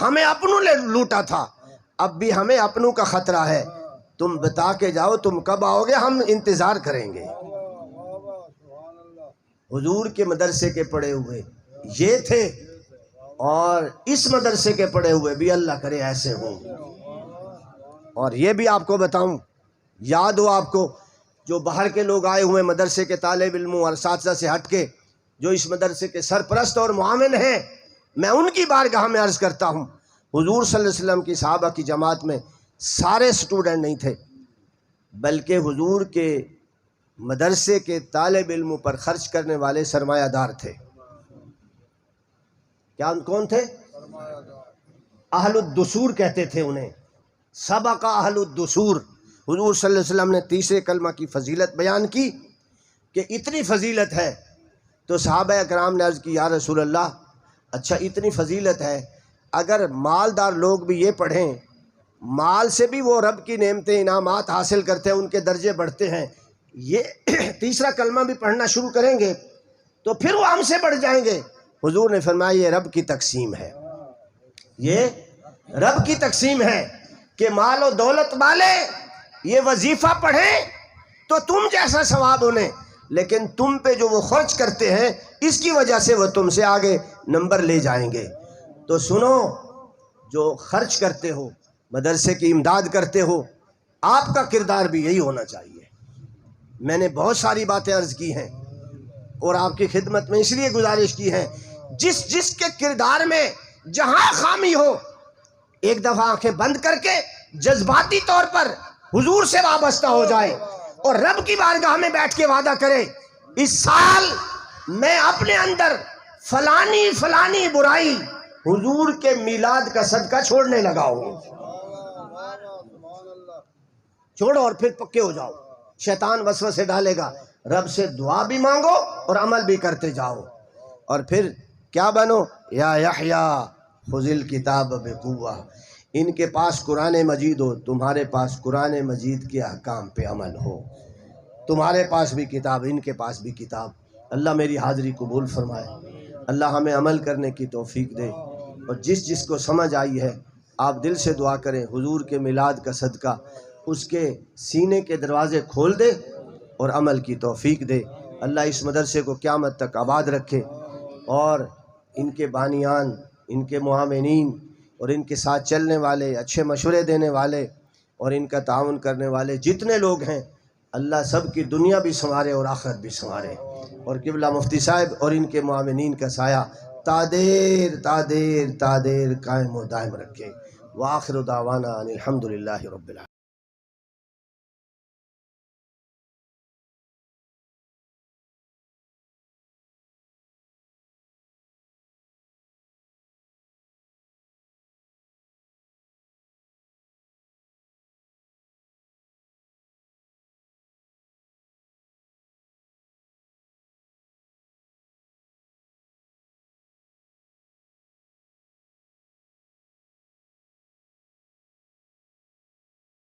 ہمیں اپنوں نے لوٹا تھا، اب بھی ہمیں اپنوں کا خطرہ ہے، تم بتا کے جاؤ تم کب آؤ گے، ہم انتظار کریں گے۔ حضور کے مدرسے کے پڑھے ہوئے یہ تھے، اور اس مدرسے کے پڑھے ہوئے بھی اللہ کرے ایسے ہوں۔ اور یہ بھی آپ کو بتاؤں، یاد ہو آپ کو، جو باہر کے لوگ آئے ہوئے مدرسے کے طالب علموں اور اساتذہ سے ہٹ کے، جو اس مدرسے کے سرپرست اور معاون ہیں، میں ان کی بارگاہ میں عرض کرتا ہوں، حضور صلی اللہ علیہ وسلم کی صحابہ کی جماعت میں سارے سٹوڈنٹ نہیں تھے، بلکہ حضور کے مدرسے کے طالب علموں پر خرچ کرنے والے سرمایہ دار تھے۔ کون تھے؟ اہل الدثور کہتے تھے انہیں، سبق اہل الدثور۔ حضور صلی اللہ علیہ وسلم نے تیسرے کلمہ کی فضیلت بیان کی کہ اتنی فضیلت ہے، تو صحابہ اکرام نے عرض کی یا رسول اللہ، اچھا اتنی فضیلت ہے، اگر مالدار لوگ بھی یہ پڑھیں، مال سے بھی وہ رب کی نعمتیں انعامات حاصل کرتے ہیں، ان کے درجے بڑھتے ہیں، یہ تیسرا کلمہ بھی پڑھنا شروع کریں گے تو پھر وہ ہم سے بڑھ جائیں گے۔ حضور نے فرمایا یہ رب کی تقسیم ہے، یہ رب کی تقسیم ہے کہ مال و دولت والے یہ وظیفہ پڑھیں تو تم جیسا ثواب انہیں، لیکن تم پہ جو وہ خرچ کرتے ہیں اس کی وجہ سے وہ تم سے آگے نمبر لے جائیں گے۔ تو سنو، جو خرچ کرتے ہو، مدرسے کی امداد کرتے ہو، آپ کا کردار بھی یہی ہونا چاہیے۔ میں نے بہت ساری باتیں عرض کی ہیں اور آپ کی خدمت میں اس لیے گزارش کی ہے، جس کے کردار میں جہاں خامی ہو، ایک دفعہ آنکھیں بند کر کے جذباتی طور پر حضور سے وابستہ ہو جائے اور رب کی بارگاہ میں بیٹھ کے وعدہ کرے، اس سال میں اپنے اندر فلانی برائی حضور کے میلاد کا صدقہ چھوڑنے لگا ہوں۔ چھوڑو اور پھر پکے ہو جاؤ۔ شیطان وسوسے ڈالے گا، رب سے دعا بھی مانگو اور عمل بھی کرتے جاؤ، اور پھر کیا بنو؟ یا یحییٰ خذ الکتاب بقوہ، ان کے پاس قرآن مجید ہو، تمہارے پاس قرآن مجید کے احکام پہ عمل ہو۔ تمہارے پاس بھی کتاب، ان کے پاس بھی کتاب۔ اللہ میری حاضری قبول فرمائے، اللہ ہمیں عمل کرنے کی توفیق دے، اور جس کو سمجھ آئی ہے آپ دل سے دعا کریں حضور کے میلاد کا صدقہ اس کے سینے کے دروازے کھول دے اور عمل کی توفیق دے۔ اللہ اس مدرسے کو قیامت تک آباد رکھے، اور ان کے بانیان، ان کے معاونین اور ان کے ساتھ چلنے والے، اچھے مشورے دینے والے اور ان کا تعاون کرنے والے جتنے لوگ ہیں، اللہ سب کی دنیا بھی سنوارے اور آخرت بھی سنوارے، اور قبلہ مفتی صاحب اور ان کے معاونین کا سایہ تادیر تادیر تادیر قائم و دائم رکھے۔ وآخر دعوانا ان الحمدللہ رب العالمین۔